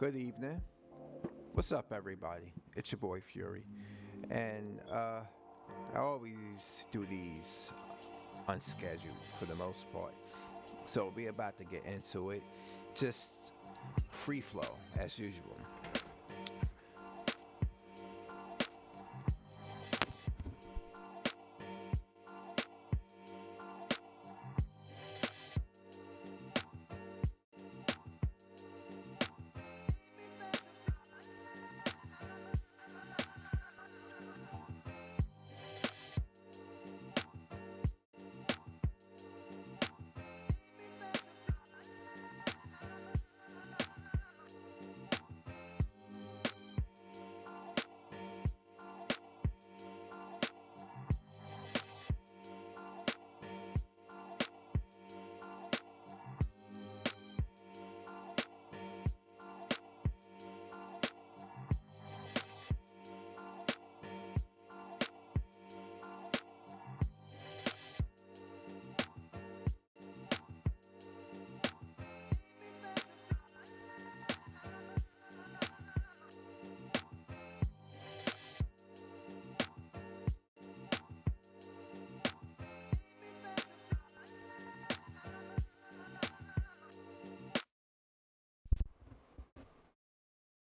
Good evening. What's up, everybody? It's your boy Fury, and I always do these unscheduled for the most part. So we're about to get into it. Just free flow as usual.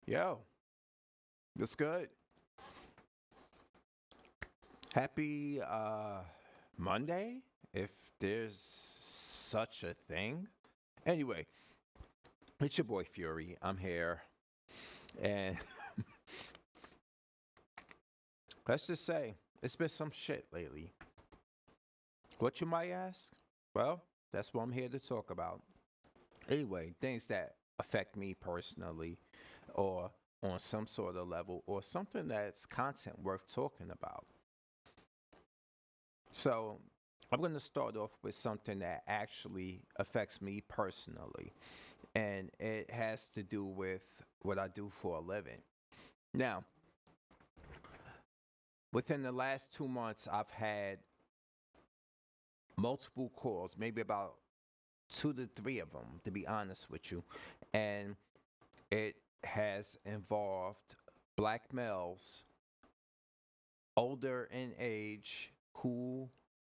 Yo, what's good? Happy Monday, if there's such a thing. Anyway, it's your boy Fury. I'm here, and let's just say it's been some shit lately. What you might ask? Well, that's what I'm here to talk about. Anyway, things that affect me personally or on some sort of level or something that's content worth talking about. So, I'm going to start off with something that actually affects me personally, and it has to do with what I do for a living. Now, within the last 2 months, I've had multiple calls, maybe about two to three of them, to be honest with you. And it has involved black males, older in age, who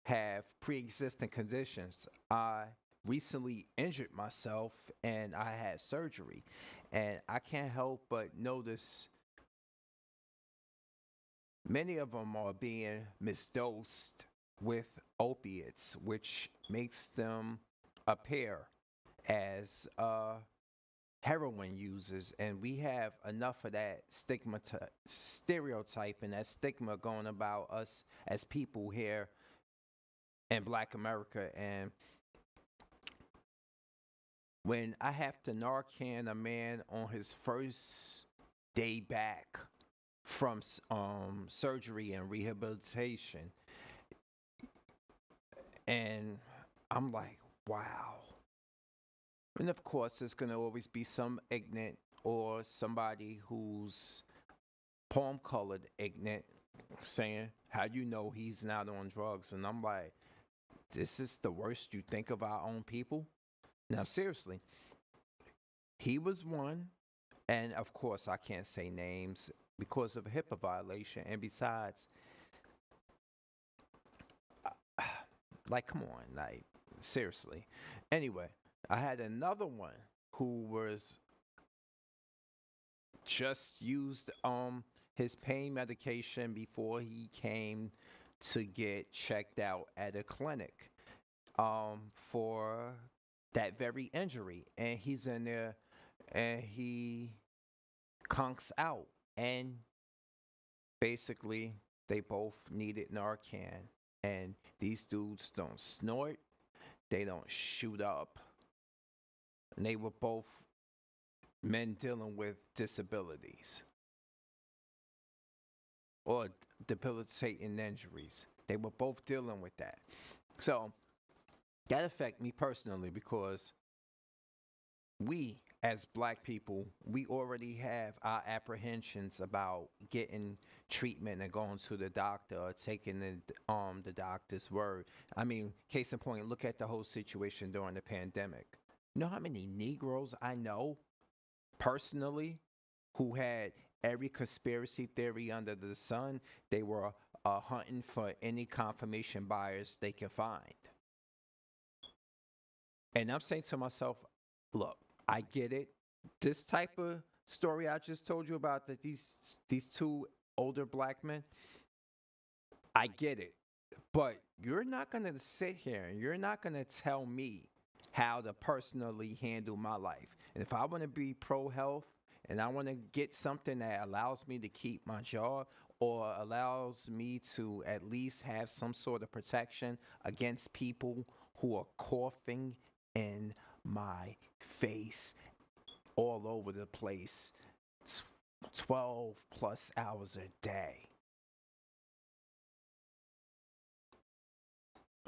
have pre existing conditions. I recently injured myself and I had surgery. And I can't help but notice many of them are being misdosed with opiates, which makes them appear as heroin users, and we have enough of that stereotype and that stigma going about us as people here in Black America. And when I have to Narcan a man on his first day back from surgery and rehabilitation, and I'm like, wow. And of course, there's going to always be some ignorant or somebody who's palm colored ignorant saying, how do you know he's not on drugs? And I'm like, this is the worst you think of our own people? Now, seriously, he was one. And of course, I can't say names because of a HIPAA violation. And besides, like, come on, like, seriously. Anyway, I had another one who was just used his pain medication before he came to get checked out at a clinic for that very injury, and he's in there and he conks out, and basically they both needed Narcan, and these dudes don't snort, they don't shoot up, and they were both men dealing with disabilities or debilitating injuries. They were both dealing with that. So that affected me personally because we, as black people, we already have our apprehensions about getting treatment and going to the doctor or taking the doctor's word. I mean, case in point, look at the whole situation during the pandemic. You know how many Negroes I know personally, who had every conspiracy theory under the sun. They were hunting for any confirmation bias they can find. And I'm saying to myself, look, I get it. This type of story I just told you about, that these two older black men, I get it. But you're not going to sit here and you're not going to tell me how to personally handle my life. And if I want to be pro health and I want to get something that allows me to keep my job or allows me to at least have some sort of protection against people who are coughing in my face all over the place 12 plus hours a day.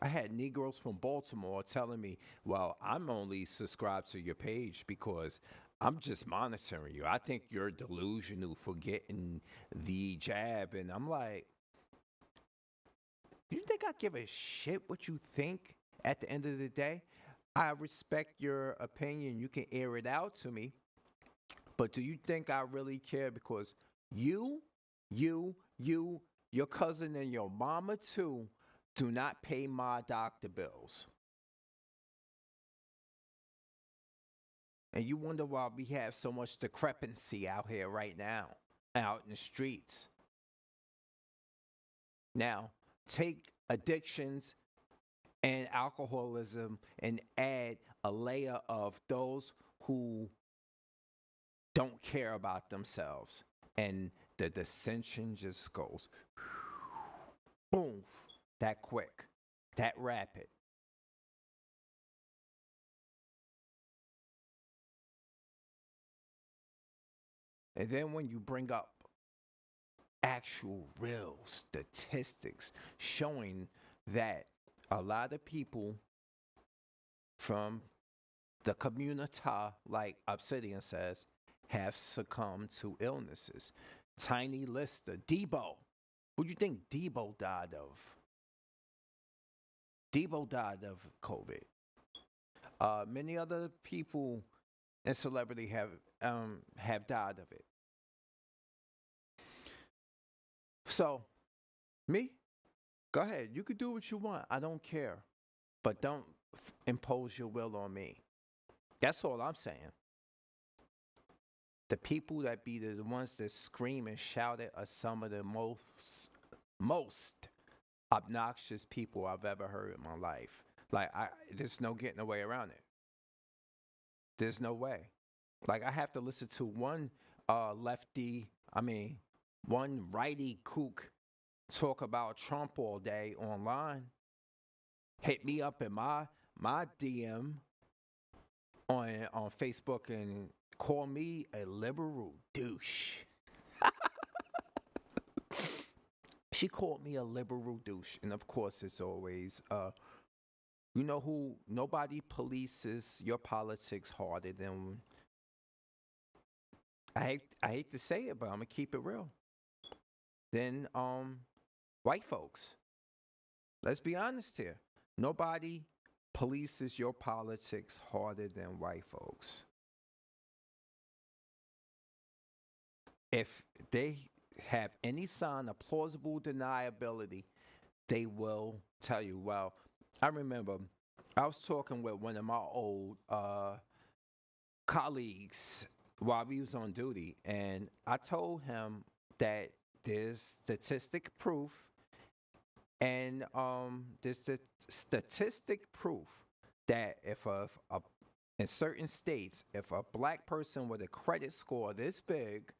I had Negroes from Baltimore telling me, well, I'm only subscribed to your page because I'm just monitoring you. I think you're delusional for getting the jab. And I'm like, you think I give a shit what you think at the end of the day? I respect your opinion. You can air it out to me. But do you think I really care? Because you, your cousin, and your mama too do not pay my doctor bills. And you wonder why we have so much discrepancy out here right now, out in the streets. Now, take addictions and alcoholism and add a layer of those who don't care about themselves. And the dissension just goes boom, that quick, that rapid. And then when you bring up actual real statistics showing that a lot of people from the community, like Obsidian says, have succumbed to illnesses. Tiny Lister, Debo. Who do you think Debo died of? Debo died of COVID. Many other people and celebrity have died of it. So, me, go ahead. You could do what you want. I don't care, but don't impose your will on me. That's all I'm saying. The people that be the ones that scream and shout it are some of the most obnoxious people I've ever heard in my life. Like there's no getting away around it. There's no way. Like I have to listen to one lefty, one righty kook talk about Trump all day online. Hit me up in my DM on Facebook and call me a liberal douche. She called me a liberal douche, and of course, it's always you know who? Nobody polices your politics harder than I hate to say it, but I'm gonna keep it real. Than white folks. Let's be honest here. Nobody polices your politics harder than white folks. If they have any sign of plausible deniability, they will tell you. Well, I remember I was talking with one of my old colleagues while we was on duty, and I told him that there's statistic proof, and there's the statistic proof that if in certain states, if a black person with a credit score this big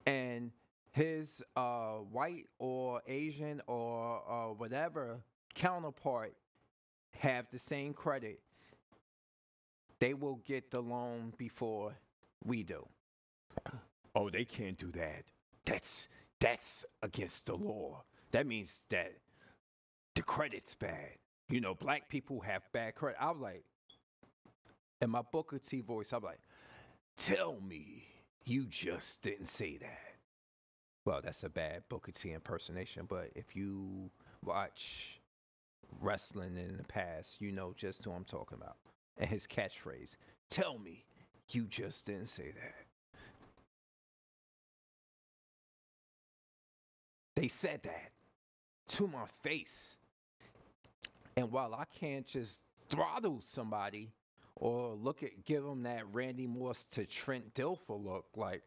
and his white or Asian or whatever counterpart have the same credit, they will get the loan before we do. Oh, they can't do that. That's against the law. That means that the credit's bad. You know, black people have bad credit. I was like, in my Booker T voice, I'm like, tell me you just didn't say that. Well, that's a bad Booker T impersonation, but if you watch wrestling in the past, you know just who I'm talking about. And his catchphrase, tell me You just didn't say that. They said that to my face. And while I can't just throttle somebody or give them that Randy Moss to Trent Dilfer look, like,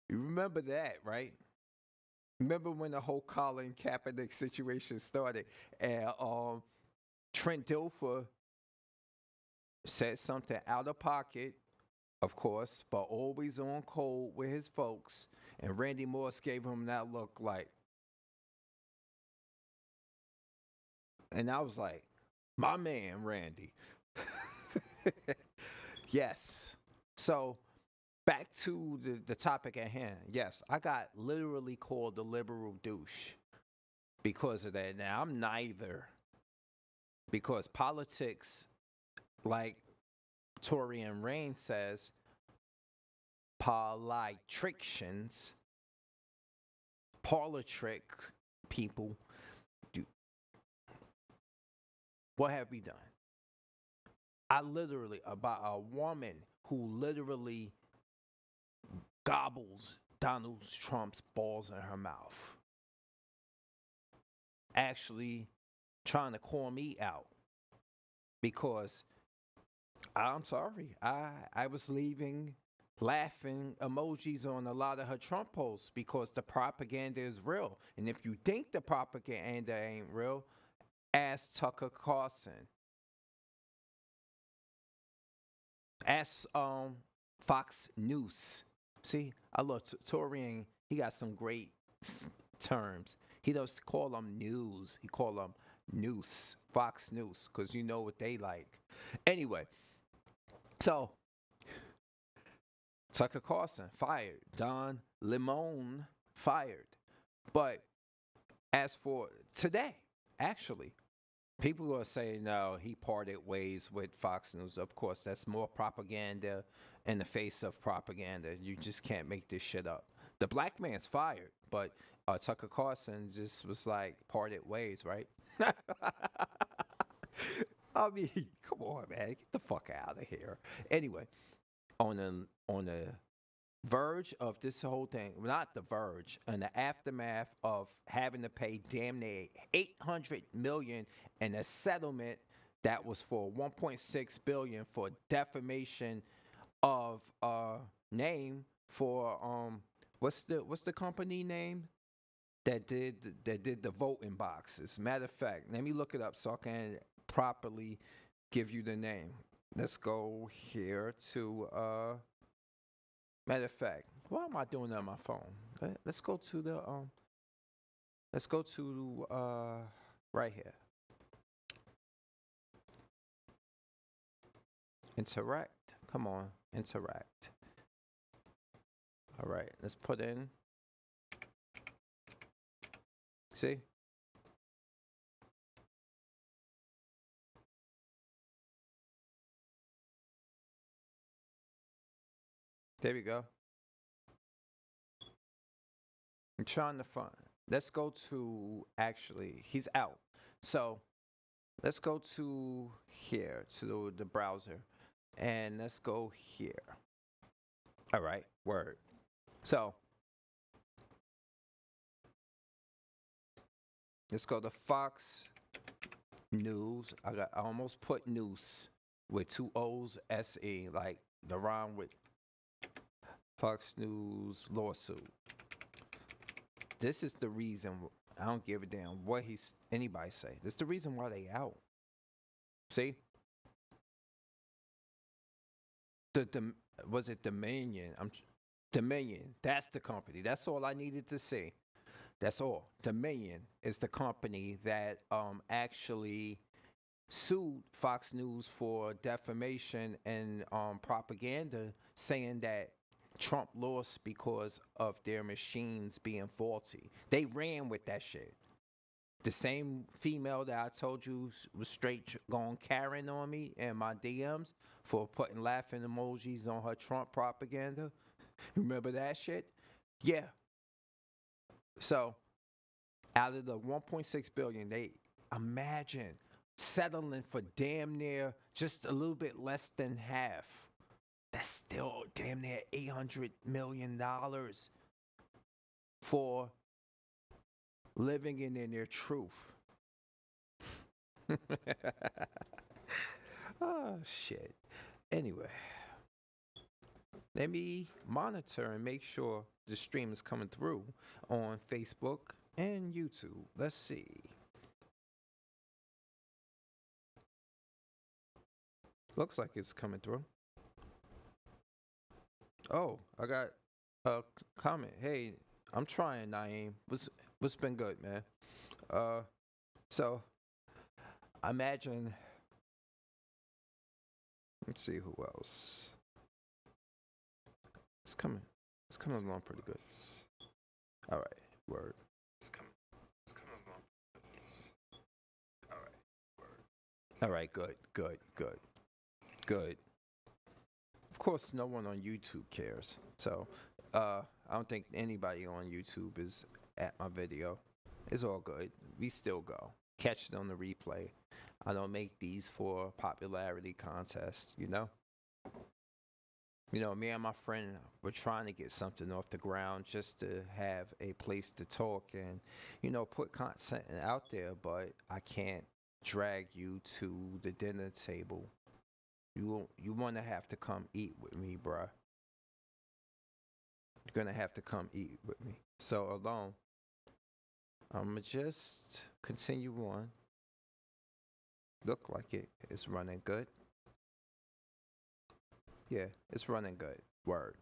you remember that, right? Remember when the whole Colin Kaepernick situation started and Trent Dilfer said something out of pocket, of course, but always on code with his folks. And Randy Moss gave him that look like, and I was like, my man, Randy. Yes. So back to the topic at hand. Yes, I got literally called the liberal douche because of that. Now, I'm neither because politics, like Torian Rain says, politrictions, politrick people, do, what have we done? I literally, about a woman who literally gobbles Donald Trump's balls in her mouth, actually trying to call me out because I'm sorry, I was leaving laughing emojis on a lot of her Trump posts because the propaganda is real. And if you think the propaganda ain't real, ask Tucker Carlson. Ask Fox News. See, I love Torian. He got some great terms. He does call them news. He call them news, Fox News, because you know what they like. Anyway, so Tucker Carlson fired. Don Lemon fired. But as for today, actually, people are saying no, he parted ways with Fox News. Of course, that's more propaganda in the face of propaganda. You just can't make this shit up. The black man's fired, but Tucker Carlson just was like parted ways, right? I mean, come on, man, get the fuck out of here. Anyway, on the verge of this whole thing, not the verge, and the aftermath of having to pay damn near 800 million in a settlement that was for 1.6 billion for defamation of name for what's the company name that did the voting boxes. Matter of fact, let me look it up so I can properly give you the name. Let's go here to matter of fact, why am I doing that on my phone? Let's go to the let's go to right here. Interact. Come on, interact. All right, let's put in. See? There we go. I'm trying to find. Let's go to actually, he's out. So let's go to here, to the browser. And let's go here. All right, word. So let's go to Fox News. I almost put news with two O's, S-E, like the rhyme with Fox News lawsuit. This is the reason. I don't give a damn what anybody say. This is the reason why they out. See? Was it Dominion? Dominion. That's the company. That's all I needed to say. That's all. Dominion is the company that actually sued Fox News for defamation and propaganda, saying that Trump lost because of their machines being faulty. They ran with that shit. The same female that I told you was straight going Karen on me in my DMs for putting laughing emojis on her Trump propaganda. Remember that shit? Yeah. So out of the 1.6 billion, imagine settling for damn near just a little bit less than half. That's still damn near $800 million for living in their truth. Oh, shit. Anyway, let me monitor and make sure the stream is coming through on Facebook and YouTube. Let's see. Looks like it's coming through. Oh, I got a comment. Hey, I'm trying, Naeem. What's been good, man? So imagine. Let's see who else. It's coming. It's coming along pretty good. All right, word. It's coming. It's coming along. All right, word. All right, good. Of course, no one on YouTube cares. So, I don't think anybody on YouTube is at my video. It's all good. We still go. Catch it on the replay. I don't make these for popularity contests, you know? You know, me and my friend were trying to get something off the ground just to have a place to talk and, you know, put content out there, but I can't drag you to the dinner table. You want to have to come eat with me, bruh. You're going to have to come eat with me. So alone, I'm going to just continue on. Look like it is running good. Yeah, it's running good. Word.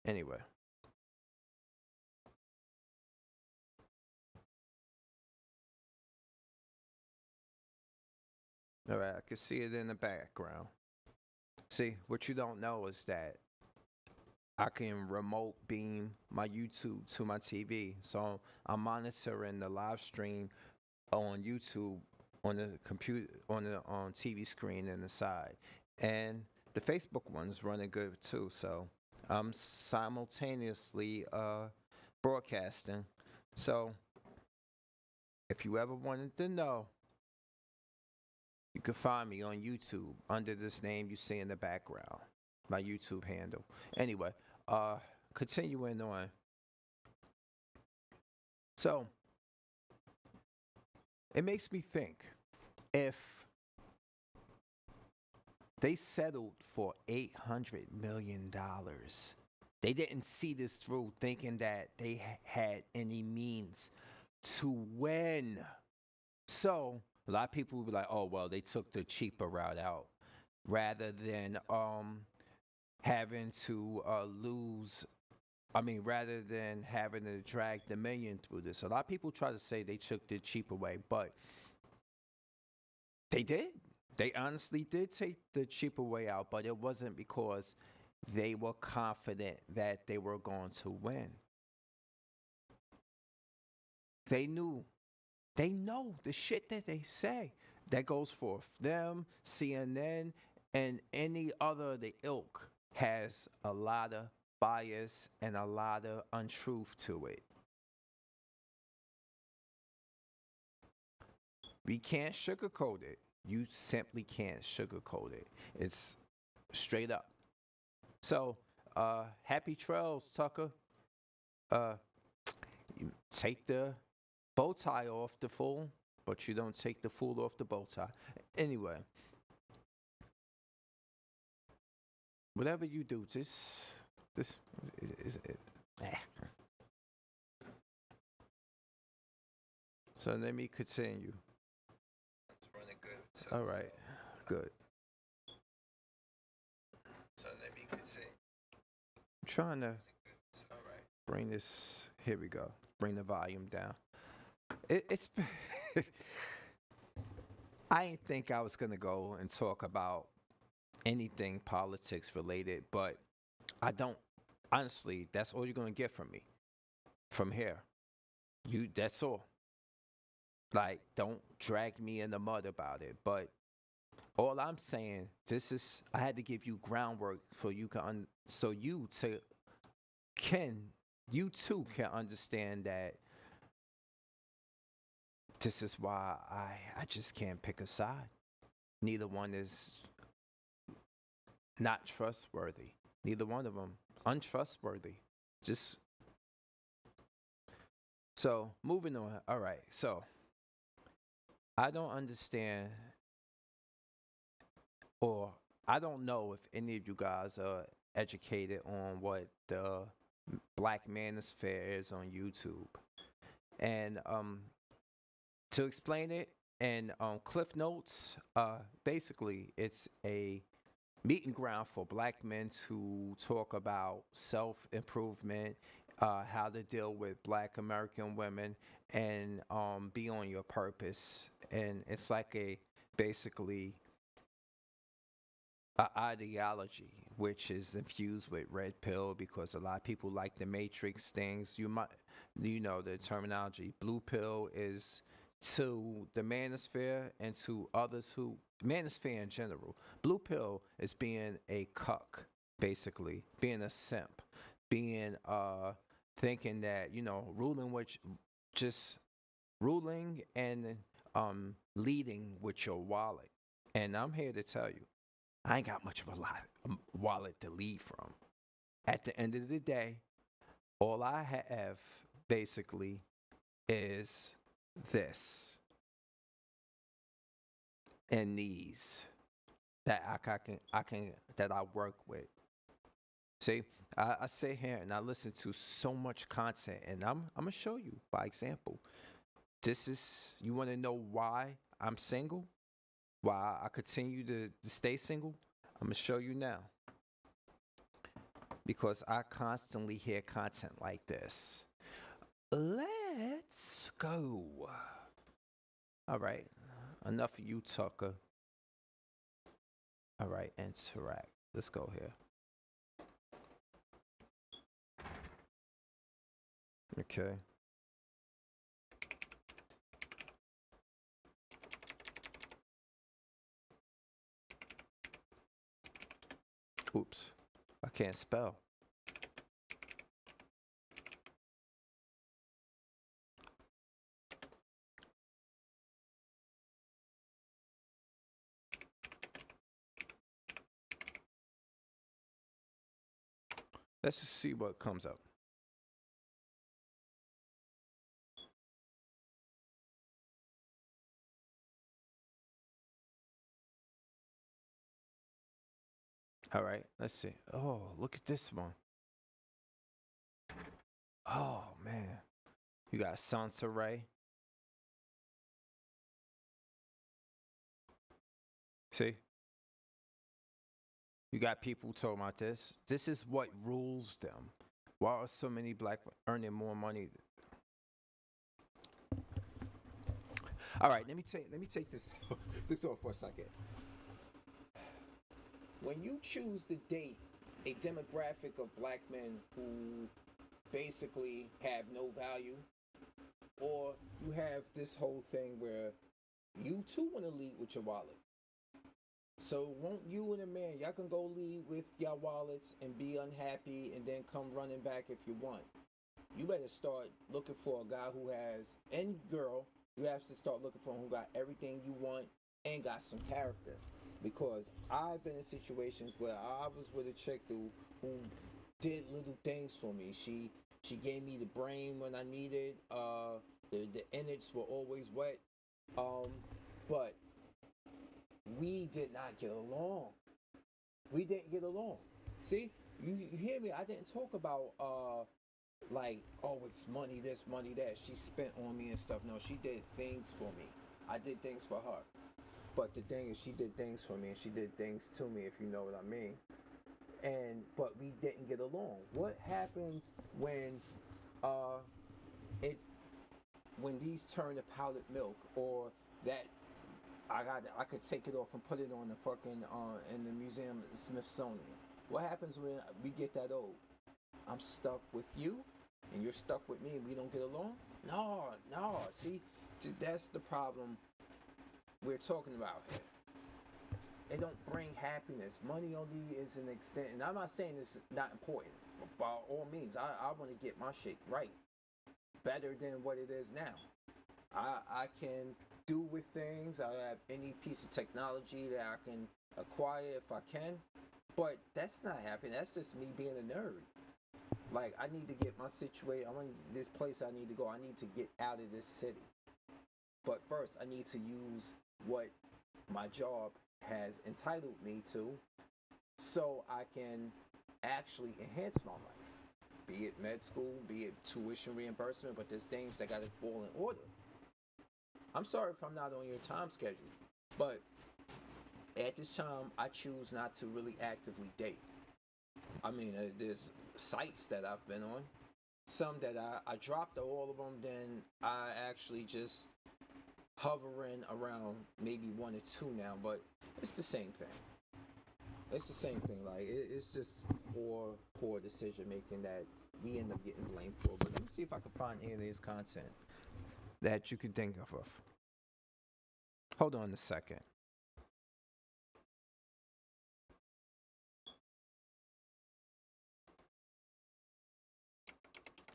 Anyway. All right, I can see it in the background. See, what you don't know is that I can remote beam my YouTube to my TV. So I'm monitoring the live stream on YouTube on the computer on the TV screen in the side. And the Facebook one's running good too. So I'm simultaneously broadcasting. So if you ever wanted to know, you can find me on YouTube under this name you see in the background, my YouTube handle. Anyway, continuing on. So it makes me think, if they settled for $800 million, they didn't see this through thinking that they had any means to win. So a lot of people will be like, oh, well, they took the cheaper route out rather than having to rather than having to drag the million through this. A lot of people try to say they took the cheaper way, but they did. They honestly did take the cheaper way out, but it wasn't because they were confident that they were going to win. They knew. They know the shit that they say. That goes for them, CNN, and any other the ilk has a lot of bias and a lot of untruth to it. We can't sugarcoat it. You simply can't sugarcoat it. It's straight up. So, happy trails, Tucker. You take the bow tie off the fool, but you don't take the fool off the bow tie. Anyway, whatever you do, this is it. So let me continue. It's running good. All right, good. So let me continue. I'm trying to bring this. Here we go. Bring the volume down. It's. I didn't think I was gonna go and talk about anything politics related, but I don't. Honestly, that's all you're gonna get from me. From here, That's all. Like, don't drag me in the mud about it. But all I'm saying, I had to give you groundwork for you can, so you too can understand that This is why I just can't pick a side. Neither one is not trustworthy. Neither one of them untrustworthy. Just so moving on. All right. So I don't understand, or I don't know if any of you guys are educated on what the Black Manosphere is on YouTube. And to explain it and Cliff Notes, basically it's a meeting ground for black men to talk about self improvement, how to deal with black American women, and be on your purpose. And it's like a basically a ideology which is infused with red pill because a lot of people like the matrix things. You might, you know, the terminology. Blue pill is to the manosphere and to others who manosphere in general. Blue pill is being a cuck, basically being a simp, being thinking that, you know, ruling, which just ruling and leading with your wallet. And I'm here to tell you, I ain't got much of a lot wallet to lead from. At the end of the day, all I have basically is this and these that I can that I work with. See, I sit here and I listen to so much content, and I'm gonna show you by example. This is, you want to know why I'm single? Why I continue to stay single? I'm gonna show you now because I constantly hear content like this. Let's go. All right, enough of you, Tucker. All right, interact. Let's go here. Okay. Oops, I can't spell. Let's just see what comes up. All right, let's see. Oh, look at this one. Oh man, you got Sansaray. See, you got people talking about this. This is what rules them. Why are so many black earning more money? All right, let me take this this off for a second. When you choose to date a demographic of black men who basically have no value, or you have this whole thing where you too want to lead with your wallet. So won't you and a man, y'all can go lead with your wallets and be unhappy and then come running back if you want. You better start looking for a guy who has, and girl, you have to start looking for who got everything you want and got some character. Because I've been in situations where I was with a chick who did little things for me. She gave me the brain when I needed. The innards were always wet. But we did not get along. We didn't get along. See, you hear me? I didn't talk about like, oh, it's money this, money that. She spent on me and stuff. No, she did things for me. I did things for her. But the thing is, she did things for me and she did things to me, if you know what I mean. And but we didn't get along. What happens when uh it when these turn to powdered milk, or that I could take it off and put it on the fucking in the museum, Smithsonian. What happens when we get that old? I'm stuck with you, and you're stuck with me, and we don't get along. No, no. See, that's the problem we're talking about here. It don't bring happiness. Money only is an extent, and I'm not saying it's not important. But by all means, I want to get my shit right, better than what it is now. I can do with things. I have any piece of technology that I can acquire if I can. But that's not happening. That's just me being a nerd. Like I need to get my situation. I want this place I need to go. I need to get out of this city. But first, I need to use what my job has entitled me to, so I can actually enhance my life. Be it med school, be it tuition reimbursement, but there's things that got to fall in order. I'm sorry if I'm not on your time schedule, but at this time, I choose not to really actively date. I mean, there's sites that I've been on, some that I dropped all of them, then I actually just hovering around maybe one or two now, but it's the same thing. It's the same thing. Like it's just poor decision making that we end up getting blamed for. But let me see if I can find any of this content that you can think of. Hold on a second.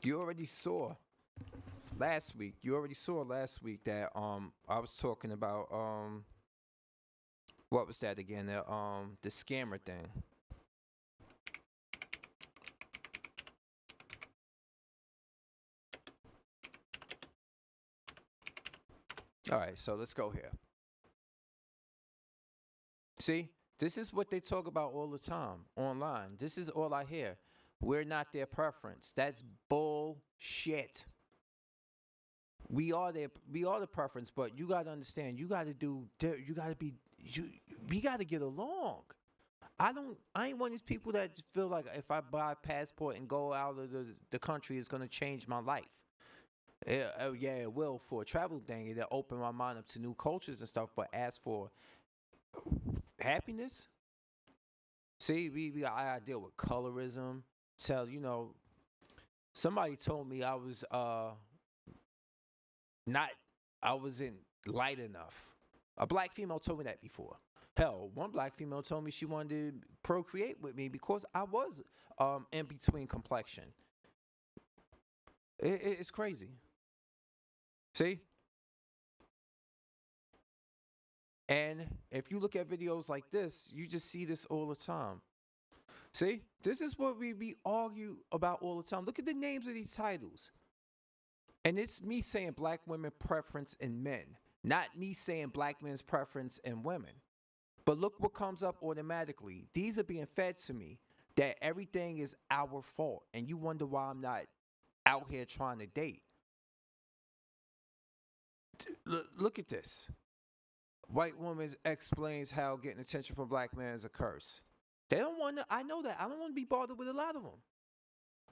You already saw last week. You already saw last week that I was talking about what was that again? The scammer thing. All right, so let's go here. See, this is what they talk about all the time online. This is all I hear. We're not their preference. That's bullshit. We are the preference, but you gotta understand. You gotta do. You gotta be. You. We gotta get along. I ain't one of these people that feel like if I buy a passport and go out of the country, it's gonna change my life. Yeah, it will for a travel thing. It'll open my mind up to new cultures and stuff. But as for happiness, see, I deal with colorism. Somebody told me I was not I wasn't light enough. A black female told me that before. Hell, one black female told me she wanted to procreate with me because I was in between complexion. It's crazy. See? And if you look at videos like this, you just see this all the time. See? This is what we argue about all the time. Look at the names of these titles. And it's me saying black women preference in men, not me saying black men's preference in women. But look what comes up automatically. These are being fed to me that everything is our fault. And you wonder why I'm not out here trying to date. Look at this. White woman explains how getting attention from black men is a curse. They don't want to, I know that. I don't want to be bothered with a lot of them.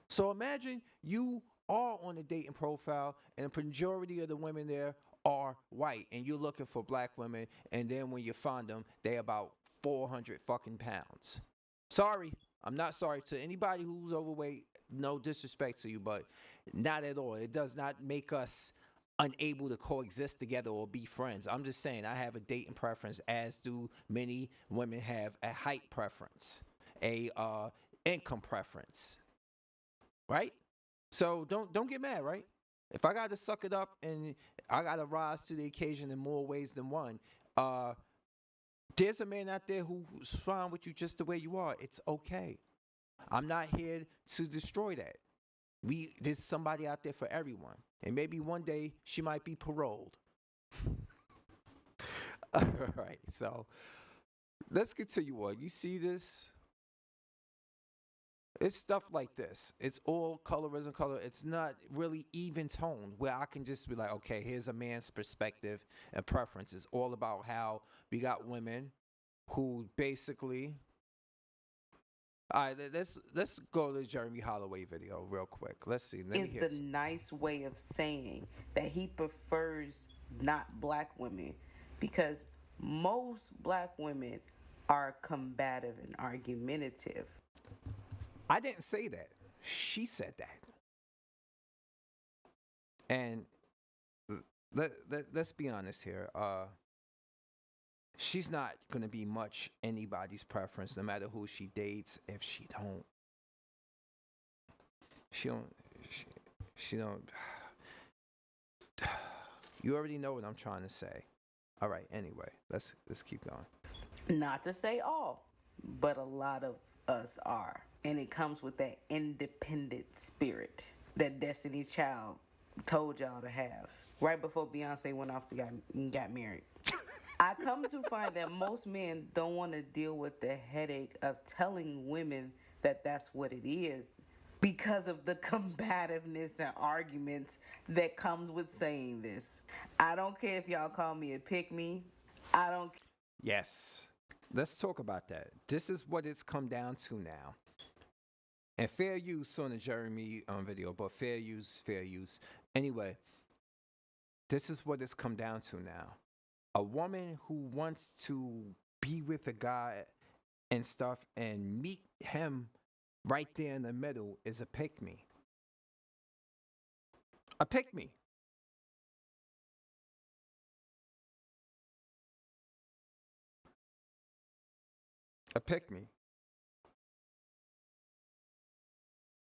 So imagine you are on a dating profile and the majority of the women there are white and you're looking for black women, and then when you find them, they about 400 fucking pounds. Sorry. I'm not sorry to anybody who's overweight. No disrespect to you, but not at all. It does not make us unable to coexist together or be friends. I'm just saying I have a dating preference, as do many women have a height preference, a income preference, right? So don't get mad, right? If I got to suck it up and I got to rise to the occasion in more ways than one, there's a man out there who's fine with you just the way you are. It's okay. I'm not here to destroy that. There's somebody out there for everyone. And maybe one day she might be paroled. All right, so let's continue on. You see this? It's stuff like this. It's all colorism, color. It's not really even tone where I can just be like, okay, here's a man's perspective and preference. It's all about how we got women who basically. All right, let's go to the Jeremy Holloway video real quick. Let's see. Let me Is hear the some. nice way of saying that he prefers not black women, because most black women are combative and argumentative. I didn't say that. She said that. And let's be honest here. She's not gonna be much anybody's preference, no matter who she dates. If she don't, she don't. You already know what I'm trying to say. All right. Anyway, let's keep going. Not to say all, but a lot of us are. And it comes with that independent spirit that Destiny's Child told y'all to have right before Beyonce went off to got married. I come to find that most men don't want to deal with the headache of telling women that that's what it is because of the combativeness and arguments that comes with saying this. I don't care if y'all call me a pick me. I don't. Yes. Let's talk about that. This is what it's come down to now. And fair use on the Jeremy video, but fair use, fair use. Anyway, this is what it's come down to now. A woman who wants to be with a guy and stuff and meet him right there in the middle is a pick me. A pick me. A pick me.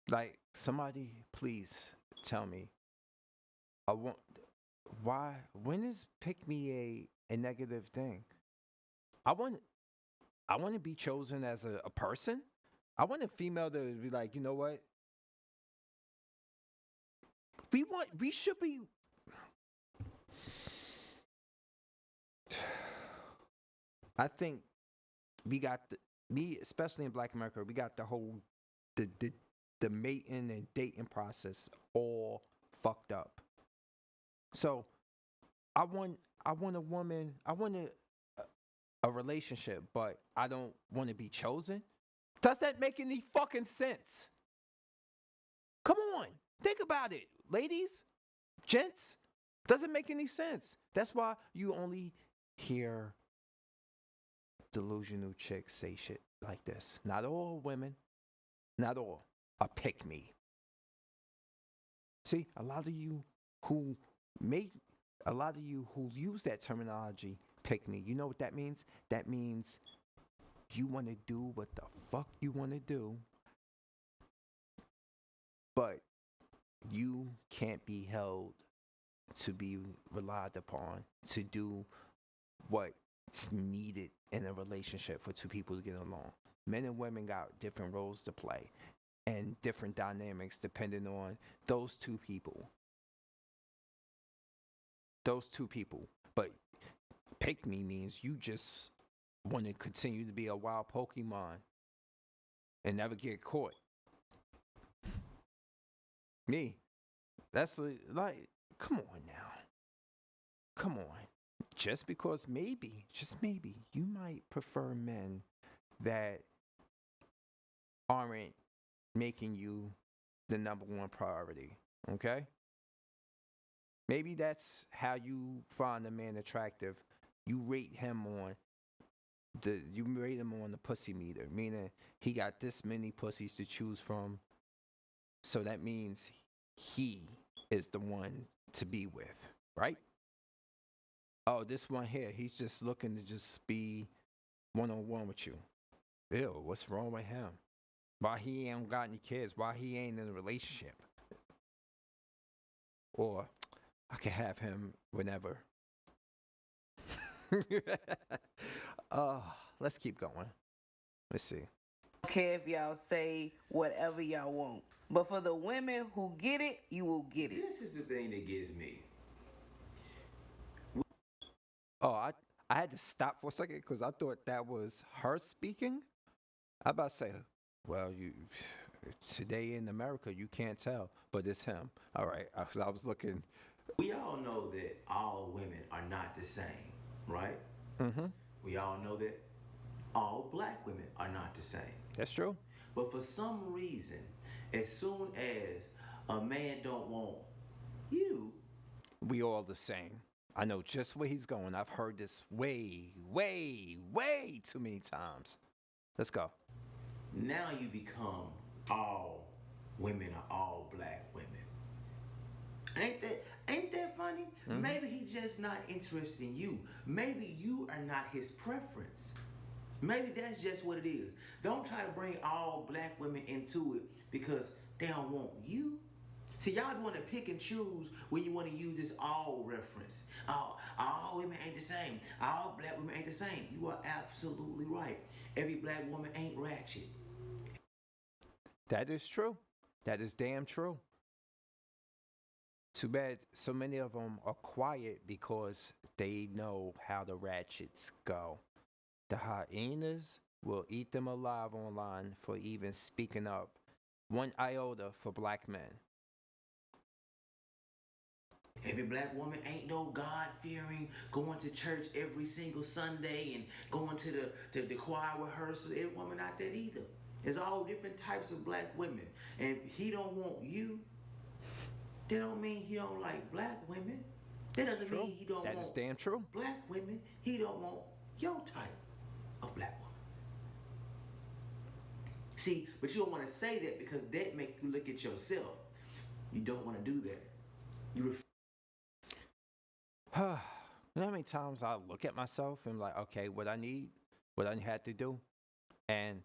Like, somebody, please tell me. I want. Why? When is pick me a negative thing? I want. I want to be chosen as a person. I want a female to be like, you know what? We want. We should be. I think we got me, especially in Black America. We got the whole the the the mating and dating process all fucked up. So I want a woman. I want a relationship, but I don't want to be chosen. Does that make any fucking sense? Come on, think about it, ladies, gents. Doesn't make any sense. That's why you only hear delusional chicks say shit like this. Not all women, not all. A pick me. See, a lot of you who make a lot of you who use that terminology, pick me. You know what that means? That means you want to do what the fuck you want to do, but you can't be held to be relied upon to do what's needed in a relationship for two people to get along. Men and women got different roles to play and different dynamics depending on those two people. Those two people. But pick me means you just want to continue to be a wild Pokemon and never get caught. Me. That's like, come on now. Come on. Just because maybe, just maybe, you might prefer men that aren't making you the number one priority. Okay? Maybe that's how you find a man attractive. You rate him on the pussy meter, meaning he got this many pussies to choose from. So that means he is the one to be with, right? Oh, this one here, he's just looking to just be one on one with you. Ew, what's wrong with him? Why he ain't got any kids? Why he ain't in a relationship? Or I can have him whenever. uh, let's keep going. Let's see. Care if y'all say whatever y'all want. But for the women who get it, you will get it. This is the thing that gets me. Oh, I had to stop for a second because I thought that was her speaking. I about to say, well, you today in America you can't tell, but it's him. All right, I was looking. We all know that all women are not the same, right? Mm-hmm. We all know that all black women are not the same. That's true. But for some reason, as soon as a man don't want you, We all the same. I know just where he's going. I've heard this way too many times. Let's go. now you become all women are all black women. Ain't that funny? Mhm. Maybe he's just not interested in you. Maybe you are not his preference. Maybe that's just what it is. Don't try to bring all black women into it because they don't want you. See, y'all want to pick and choose when you want to use this all reference. All women ain't the same. All black women ain't the same. You are absolutely right. Every black woman ain't ratchet. That is true. That is damn true. Too bad so many of them are quiet because they know how the ratchets go. The hyenas will eat them alive online for even speaking up one iota for black men. Every black woman ain't no God fearing, going to church every single Sunday and going to the choir rehearsal. Every woman not that either. There's all different types of black women. And if he don't want you, that don't mean he don't like black women. That doesn't True. mean he don't That want is damn true. black women. He don't want your type of black woman. See, but you don't want to say that because that make you look at yourself. You don't want to do that. You You know how many times I look at myself and like, okay, what I need, what I had to do, and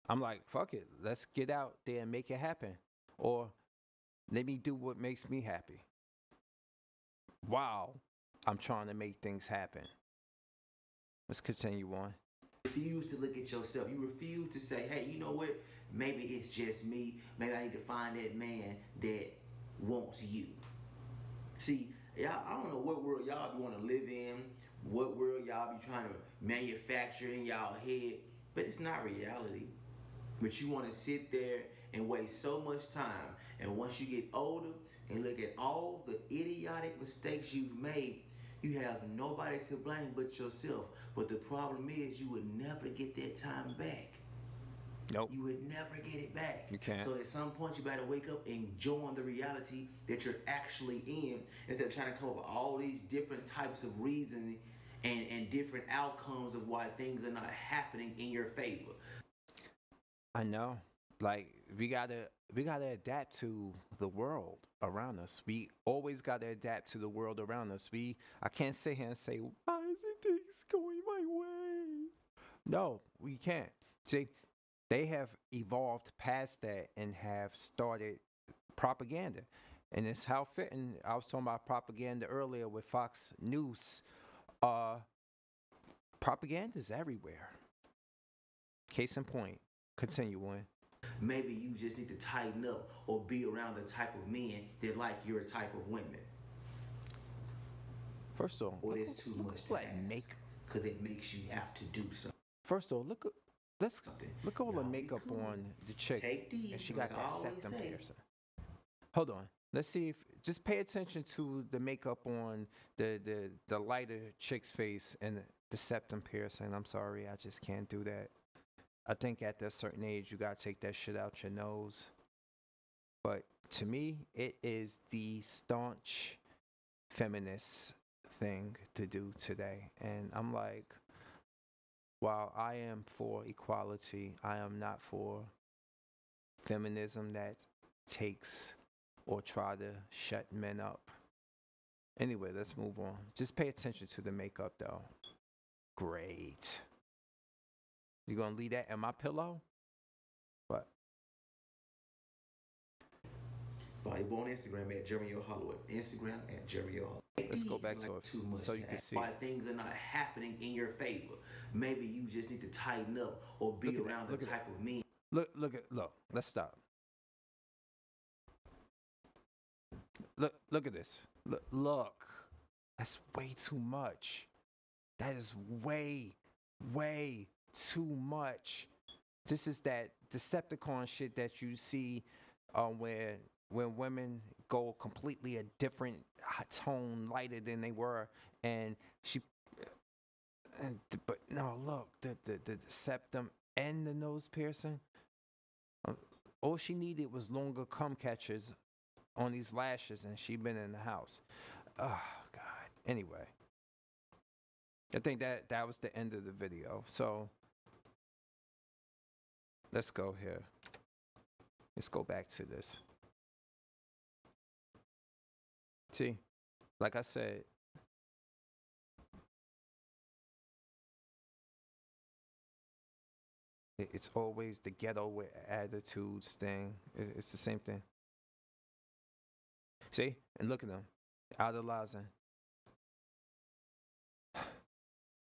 I'm like, fuck it, let's get out there and make it happen, or let me do what makes me happy. Wow, I'm trying to make things happen. Let's continue on. refuse to look at yourself. You refuse to say, hey, you know what? Maybe it's just me. Maybe I need to find that man that wants you. See, y'all, I don't know what world y'all be want to live in, what world y'all be trying to manufacture in y'all head, but it's not reality. But you want to sit there and waste so much time, and once you get older and look at all the idiotic mistakes you've made, you have nobody to blame but yourself. But the problem is you would never get that time back. Nope. You would never get it back. You can't. So at some point you better wake up and join the reality that you're actually in, instead of trying to come up with all these different types of reasoning and different outcomes of why things are not happening in your favor. I know. Like we gotta adapt to the world around us. We always gotta adapt to the world around us. I can't sit here and say, why isn't things going my way? No, we can't. See, they have evolved past that and have started propaganda. And it's how fitting. I was talking about propaganda earlier with Fox News. Uh Propaganda is everywhere. Case in point. Continue on. Maybe you just need to tighten up or be around the type of men that like your type of women. First of all, Or look, there's too look much at to all that ask. make. Because it makes you have to do something. First of all, let's look at all the Y'all be makeup cool. on the chick, Take these, and she like got I that always septum say. piercing. Hold on. Let's see if just pay attention to the makeup on the lighter chick's face and the septum piercing. I'm sorry, I just can't do that. I think at that certain age you gotta take that shit out your nose. But to me, it is the staunch feminist thing to do today. And I'm like, while I am for equality, I am not for feminism that takes or try to shut men up. Anyway, let's move on. Just pay attention to the makeup though. Great. You gonna leave that in my pillow? What? Follow you on Instagram at Jeremy O. Holloway. Instagram at Jeremy O. Holloway. Let's go back to it too much so you can see. why things are not happening in your favor. Maybe you just need to tighten up or be Look at that, around look the at type of men. Look. Let's stop. Look at this. Look. That's way too much. That is way too much. This is that Decepticon shit that you see where when women go completely a different tone lighter than they were, and she but no, look, the septum and the nose piercing. All she needed was longer cum catchers on these lashes, and she been in the house. Oh God. Anyway, I think that was the end of the video. So let's go here. Let's go back to this. See, like I said, it's always the ghetto with attitudes thing. It's the same thing. See? And look at them. Idolizing.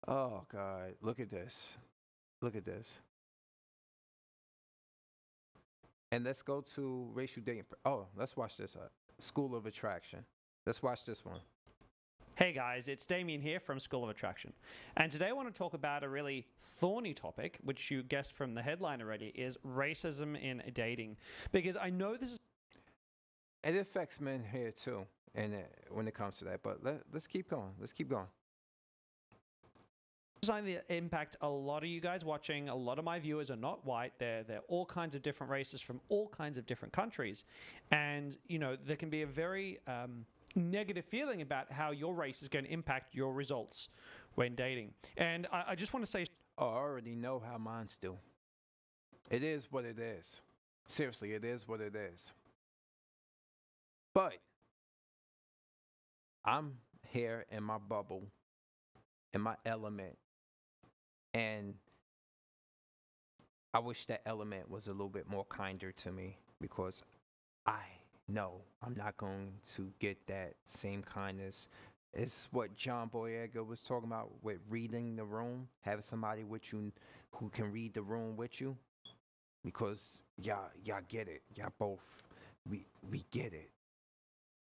Oh, God. Look at this. Look at this. And let's go to racial dating. Oh, let's watch this. School of Attraction. Let's watch this one. Hey guys, it's Damien here from School of Attraction. And today I want to talk about a really thorny topic, which you guessed from the headline already, is racism in dating. Because I know this is... It affects men here too, and when it comes to that. But let's keep going. Let's keep going. Something that impact a lot of you guys watching. A lot of my viewers are not white. They're all kinds of different races from all kinds of different countries. And, you know, there can be a very negative feeling about how your race is going to impact your results when dating. And I just want to say... Oh, I already know how mine's do. It is what it is. Seriously, it is what it is. But I'm here in my bubble, in my element, and I wish that element was a little bit more kinder to me, because I know I'm not going to get that same kindness. It's what John Boyega was talking about with reading the room, having somebody with you who can read the room with you, because y'all get it. Y'all both, we get it.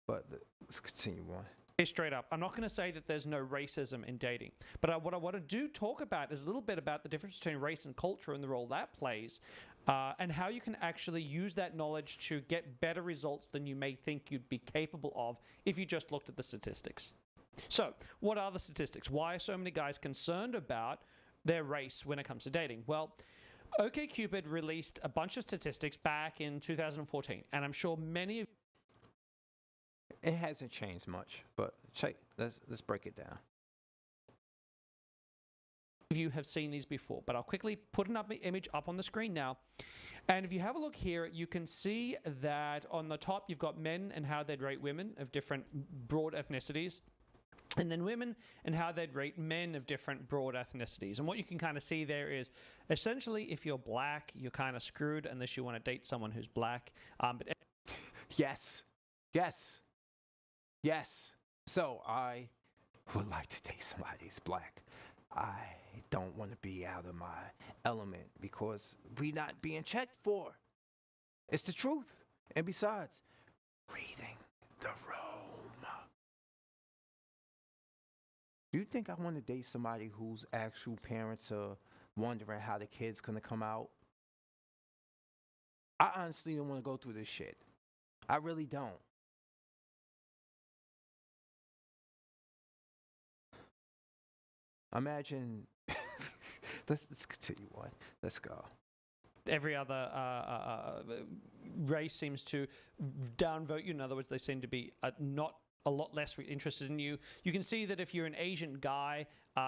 But let's continue on. Straight up, I'm not going to say that there's no racism in dating, but what I want to do talk about is a little bit about the difference between race and culture and the role that plays, and how you can actually use that knowledge to get better results than you may think you'd be capable of if you just looked at the statistics. So, what are the statistics? Why are so many guys concerned about their race when it comes to dating? Well, OkCupid released a bunch of statistics back in 2014, and I'm sure many of It hasn't changed much, but let's break it down. you have seen these before, but I'll quickly put an image up on the screen now. And if you have a look here, you can see that on the top you've got men and how they'd rate women of different broad ethnicities, and then women and how they'd rate men of different broad ethnicities. And what you can kind of see there is essentially if you're black, you're kind of screwed unless you want to date someone who's black. But Yes. So I would like to date somebody who's black. I don't want to be out of my element because we're not being checked for. It's the truth. And besides, reading the room. Do you think I want to date somebody whose actual parents are wondering how the kid's going to come out? I honestly don't want to go through this shit. I really don't. Imagine. Let's continue on. Let's go. every other race seems to downvote you. In other words, they seem to be not a lot less interested in you. You can see that if you're an Asian guy,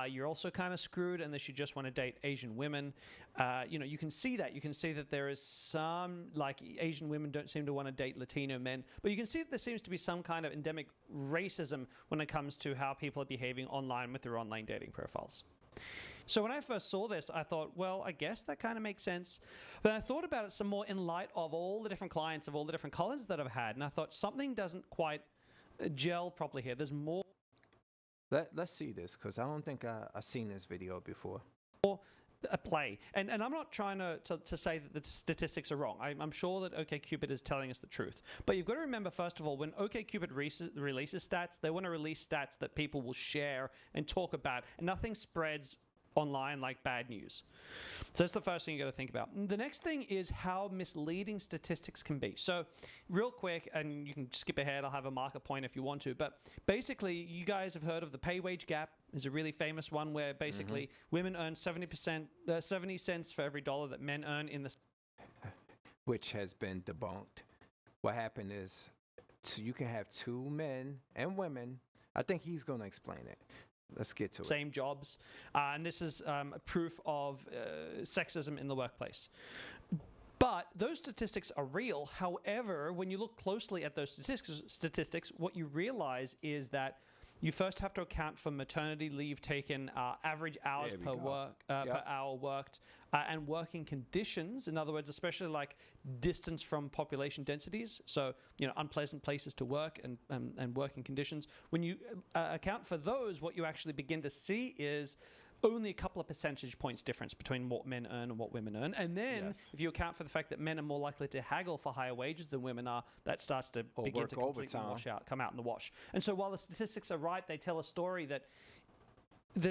you're also kind of screwed unless you just want to date Asian women. You can see that. You can see that there is some, like Asian women don't seem to want to date Latino men, but you can see that there seems to be some kind of endemic racism when it comes to how people are behaving online with their online dating profiles. So when I first saw this, I thought, well, I guess that kind of makes sense. But I thought about it some more in light of all the different clients of all the different colors that I've had, and I thought something doesn't quite gel properly here. There's more. Let's see this, because I don't think I've seen this video before. A play. And I'm not trying to say that the statistics are wrong. I'm sure that OkCupid is telling us the truth. But you've got to remember, first of all, when OkCupid releases stats, they want to release stats that people will share and talk about, and nothing spreads online like bad news. So that's the first thing you got to think about. The next thing is how misleading statistics can be. So real quick, and you can skip ahead, I'll have a marker point if you want to, but basically you guys have heard of the pay wage gap. Is a really famous one where basically women earn 70 cents for every dollar that men earn in the... Which has been debunked. What happened is, so you can have two men and women. I think he's going to explain it. Let's get to it. Same jobs. And this is proof of sexism in the workplace. But those statistics are real. However, when you look closely at those statistics, what you realize is that you first have to account for maternity leave taken, average hours per hour worked, and working conditions. In other words, especially like distance from population densities, so unpleasant places to work and working conditions. When you account for those, what you actually begin to see is only a couple of percentage points difference between what men earn and what women earn. And then if you account for the fact that men are more likely to haggle for higher wages than women are, that starts to begin to completely come out in the wash. And so while the statistics are right, they tell a story that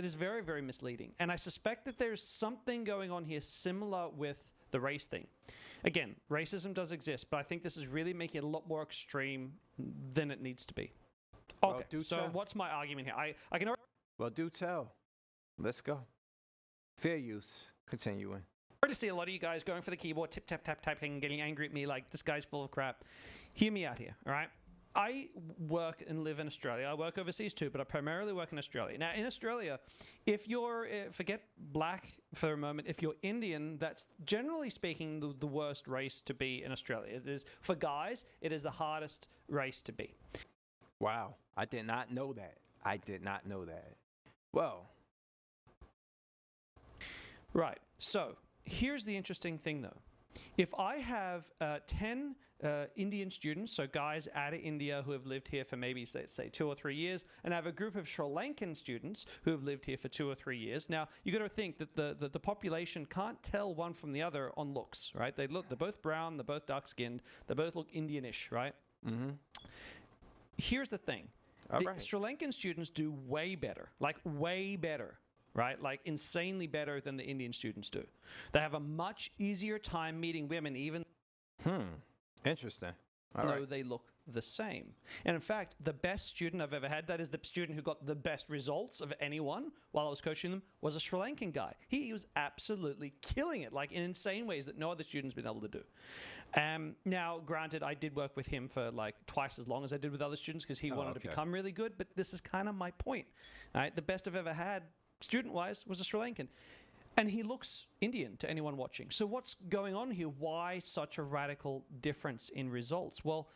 is very, very misleading. And I suspect that there's something going on here similar with the race thing. Again, racism does exist, but I think this is really making it a lot more extreme than it needs to be. Okay, so what's my argument here? I can... Well, do tell. Let's go. Fair use. Continuing. To see a lot of you guys going for the keyboard, tip, tap, tap, typing, getting angry at me like this guy's full of crap. Hear me out here, all right? I work and live in Australia. I work overseas too, but I primarily work in Australia. Now, in Australia, if you're, forget black for a moment, if you're Indian, that's generally speaking the worst race to be in Australia. It is, for guys, it is the hardest race to be. Wow. I did not know that. I did not know that. Well... Right. So here's the interesting thing, though. If I have 10 Indian students, so guys out of India who have lived here for maybe, say 2 or 3 years, and I have a group of Sri Lankan students who have lived here for 2 or 3 years, now you got to think that the population can't tell one from the other on looks, right? They're both brown, they're both dark-skinned, they both look Indianish, right? Mm-hmm. Here's the thing. Sri Lankan students do way better, like way better. Right? Like insanely better than the Indian students do. They have a much easier time meeting women even Interesting. though they look the same. And in fact, the best student I've ever had, that is the student who got the best results of anyone while I was coaching them, was a Sri Lankan guy. He was absolutely killing it, like in insane ways that no other student's been able to do. Now, granted, I did work with him for like twice as long as I did with other students because he wanted to become really good, but this is kind of my point. Right? The best I've ever had student-wise, was a Sri Lankan. And he looks Indian to anyone watching. So what's going on here? Why such a radical difference in results? Well,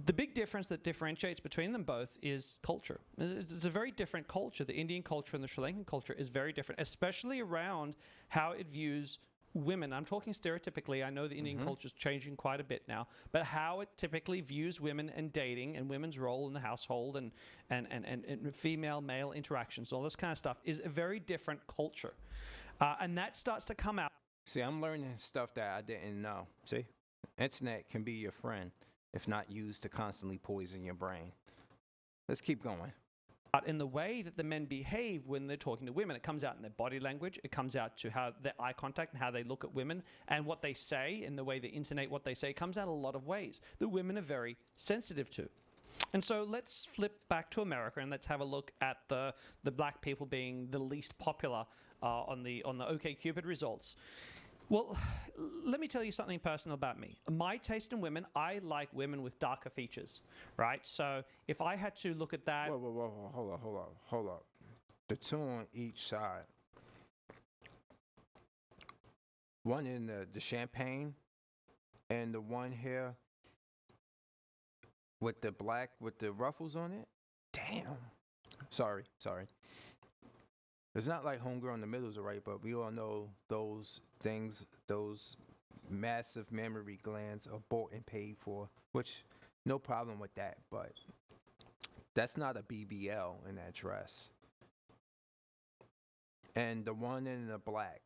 the big difference that differentiates between them both is culture. It's a very different culture. The Indian culture and the Sri Lankan culture is very different, especially around how it views women. I'm talking stereotypically. I know the Indian culture is changing quite a bit now, but how it typically views women and dating and women's role in the household and female-male interactions, all this kind of stuff is a very different culture. And that starts to come out. See, I'm learning stuff that I didn't know. See? Internet can be your friend if not used to constantly poison your brain. Let's keep going. In the way that the men behave when they're talking to women. It comes out in their body language. It comes out to how their eye contact and how they look at women and what they say and the way they intonate what they say. It comes out a lot of ways that women are very sensitive to. And so let's flip back to America and let's have a look at the black people being the least popular on the OkCupid results. Well, let me tell you something personal about me. My taste in women, I like women with darker features, right? So if I had to look at that... Whoa, hold up. The two on each side. One in the champagne and the one here with the black, with the ruffles on it. Damn. Sorry. It's not like homegirl in the middle is right, but we all know those things, those massive mammary glands are bought and paid for, which no problem with that, but that's not a BBL in that dress. And the one in the black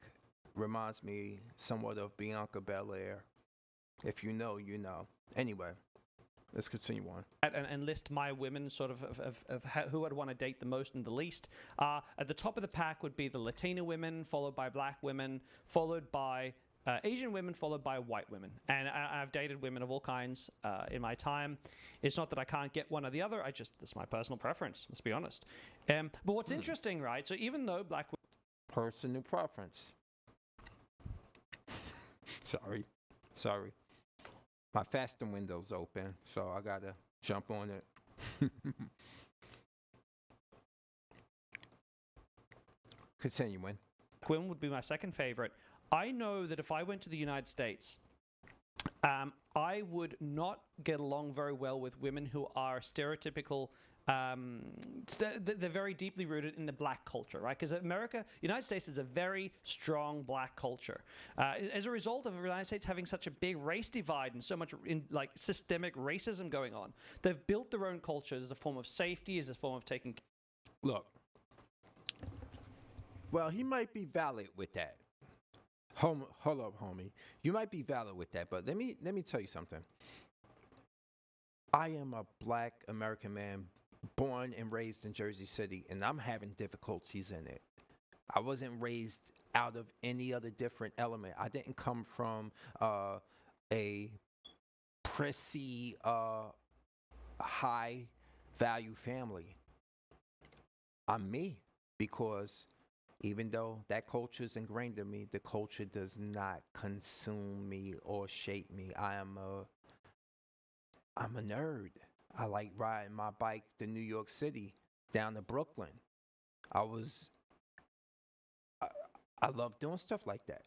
reminds me somewhat of Bianca Belair. If you know, you know. Anyway, let's continue on. And list my women sort of who I'd want to date the most and the least. At the top of the pack would be the Latina women, followed by black women, followed by Asian women, followed by white women. And I've dated women of all kinds in my time. It's not that I can't get one or the other. That's my personal preference, let's be honest. But what's interesting, right? So even though black women... Personal preference. Sorry. My faster window's open, so I gotta jump on it. Continuing. Women would be my second favorite. I know that if I went to the United States, I would not get along very well with women who are stereotypical they're very deeply rooted in the black culture, right? Because United States is a very strong black culture. As a result of the United States having such a big race divide and so much systemic racism going on, they've built their own culture as a form of safety, as a form of taking. Look. Well, he might be valid with that. Hold up, homie. You might be valid with that, but let me tell you something. I am a black American man born and raised in Jersey City, and I'm having difficulties in it. I wasn't raised out of any other different element. I didn't come from a prissy, high value family. I'm me because even though that culture is ingrained in me, the culture does not consume me or shape me. I'm a nerd. I like riding my bike to New York City, down to Brooklyn. I love doing stuff like that.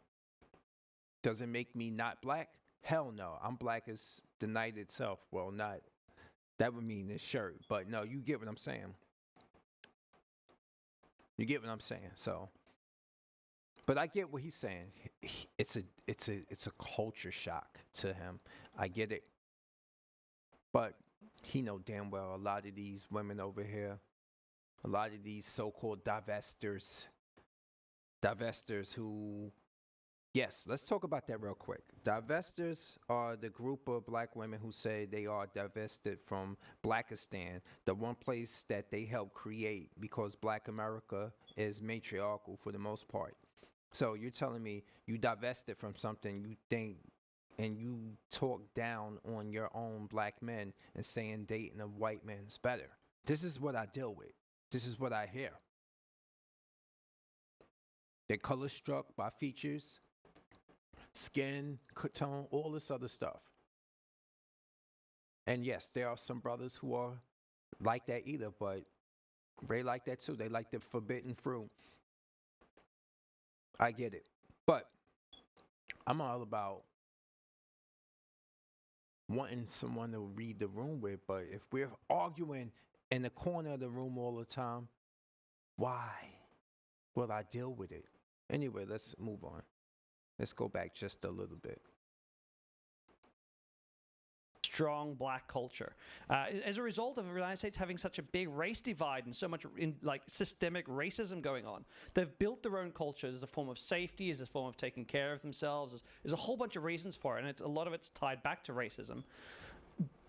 Does it make me not black? Hell no. I'm black as the night itself. Well, not. That would mean this shirt. But no, you get what I'm saying. You get what I'm saying. So, but I get what he's saying. It's a culture shock to him. I get it. But he know damn well a lot of these women over here, a lot of these so-called divestors who, yes, let's talk about that real quick. Divestors are the group of black women who say they are divested from Blackistan, the one place that they help create because Black America is matriarchal for the most part. So you're telling me you divested from something you think and you talk down on your own black men and saying dating a white man is better. This is what I deal with. This is what I hear. They're color struck by features, skin, tone, all this other stuff. And yes, there are some brothers who are like that either, but they like that too. They like the forbidden fruit. I get it. But I'm all about wanting someone to read the room with, but if we're arguing in the corner of the room all the time, why will I deal with it? Anyway, let's move on. Let's go back just a little bit. Strong black culture. As a result of the United States having such a big race divide and so much systemic racism going on, they've built their own culture as a form of safety, as a form of taking care of themselves. There's a whole bunch of reasons for it, and a lot of it's tied back to racism.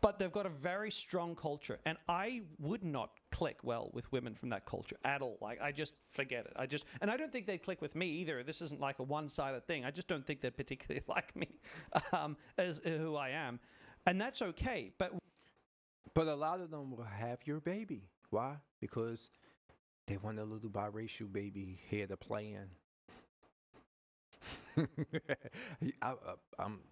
But they've got a very strong culture, and I would not click well with women from that culture at all. I just forget it. And I don't think they'd click with me either. This isn't like a one-sided thing. I just don't think they'd particularly like me as who I am. And that's okay, but a lot of them will have your baby. Why? Because they want a little biracial baby here to play in.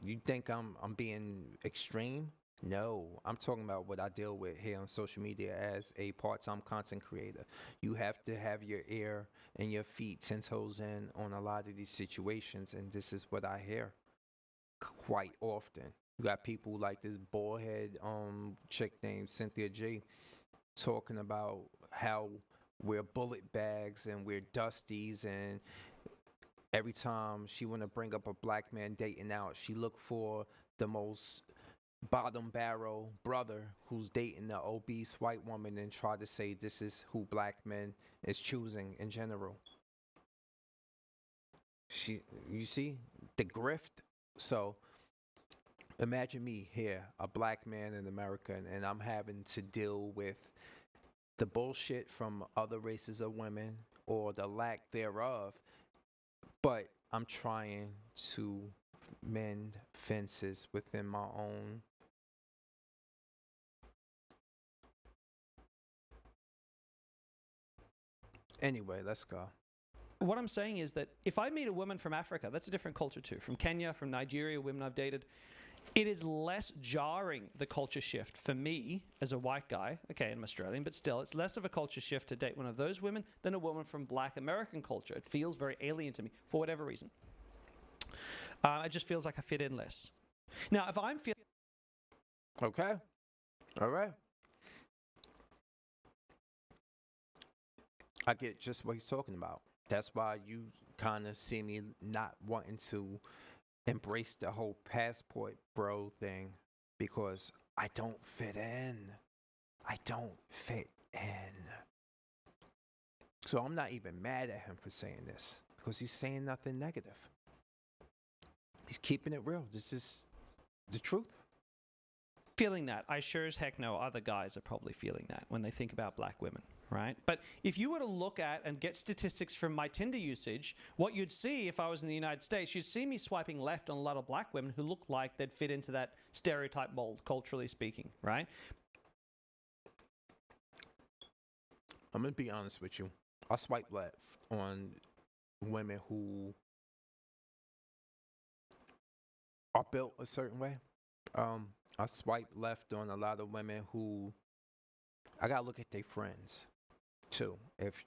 You think I'm being extreme? No, I'm talking about what I deal with here on social media as a part-time content creator. You have to have your ear and your feet 10 toes in on a lot of these situations, and this is what I hear quite often. You got people like this bald-head chick named Cynthia G talking about how we're bullet bags and we're dusties, and every time she want to bring up a black man dating out, she look for the most bottom barrel brother who's dating the obese white woman and try to say this is who black men is choosing in general. You see the grift? So imagine me here, a black man in America, and I'm having to deal with the bullshit from other races of women or the lack thereof, but I'm trying to mend fences within my own. Anyway, let's go. What I'm saying is that if I meet a woman from Africa, that's a different culture too. From Kenya, from Nigeria, women I've dated, it is less jarring, the culture shift, for me as a white guy. Okay, I'm Australian, but still, it's less of a culture shift to date one of those women than a woman from black American culture. It feels very alien to me for whatever reason. It just feels like I fit in less. Now, if I'm feeling... Okay. All right. I get just what he's talking about. That's why you kind of see me not wanting to embrace the whole passport bro thing because I don't fit in. I don't fit in. So I'm not even mad at him for saying this because he's saying nothing negative. He's keeping it real. This is the truth. Feeling that. I sure as heck know other guys are probably feeling that when they think about black women, right? But if you were to look at and get statistics from my Tinder usage, what you'd see if I was in the United States, you'd see me swiping left on a lot of black women who look like they'd fit into that stereotype mold, culturally speaking, right? I'm going to be honest with you. I swipe left on women who are built a certain way. I swipe left on a lot of women who I gotta look at their friends too. If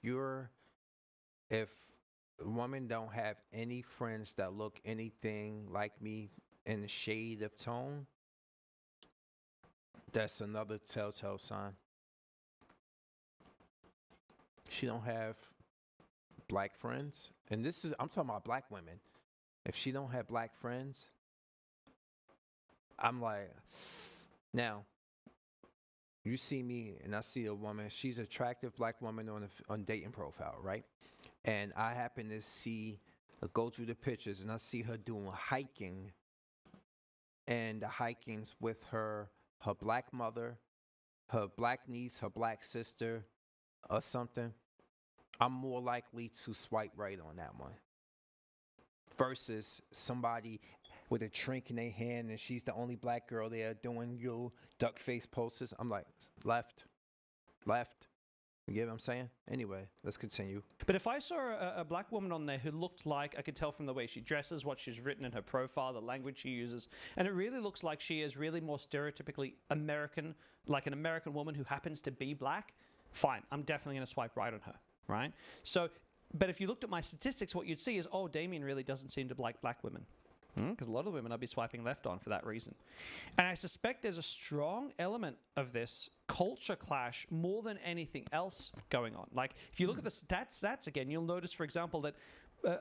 women don't have any friends that look anything like me in the shade of tone, that's another telltale sign. She don't have black friends, and I'm talking about black women. If she don't have black friends, I'm like, now, you see me and I see a woman, she's an attractive black woman on dating profile, right? And I happen to go through the pictures and I see her doing hiking, and the hiking's with her black mother, her black niece, her black sister, or something. I'm more likely to swipe right on that one versus somebody with a drink in their hand and she's the only black girl there doing duck face posters. I'm like, left. You get what I'm saying? Anyway, let's continue. But if I saw a black woman on there who looked like, I could tell from the way she dresses, what she's written in her profile, the language she uses, and it really looks like she is really more stereotypically American, like an American woman who happens to be black, fine, I'm definitely going to swipe right on her, right? So, but if you looked at my statistics, what you'd see is, oh, Damien really doesn't seem to like black women. Because a lot of the women I'd be swiping left on for that reason. And I suspect there's a strong element of this culture clash more than anything else going on. Like, if you look at the stats again, you'll notice, for example, that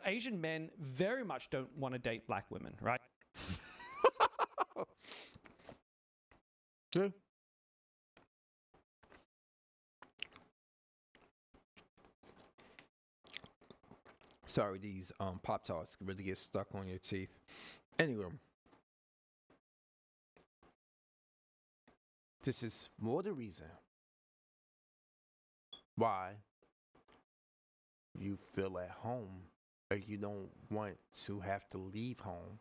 Asian men very much don't want to date black women, right? True. Sorry, these Pop-Tarts really get stuck on your teeth. Anyway, this is more the reason why you feel at home or you don't want to have to leave home.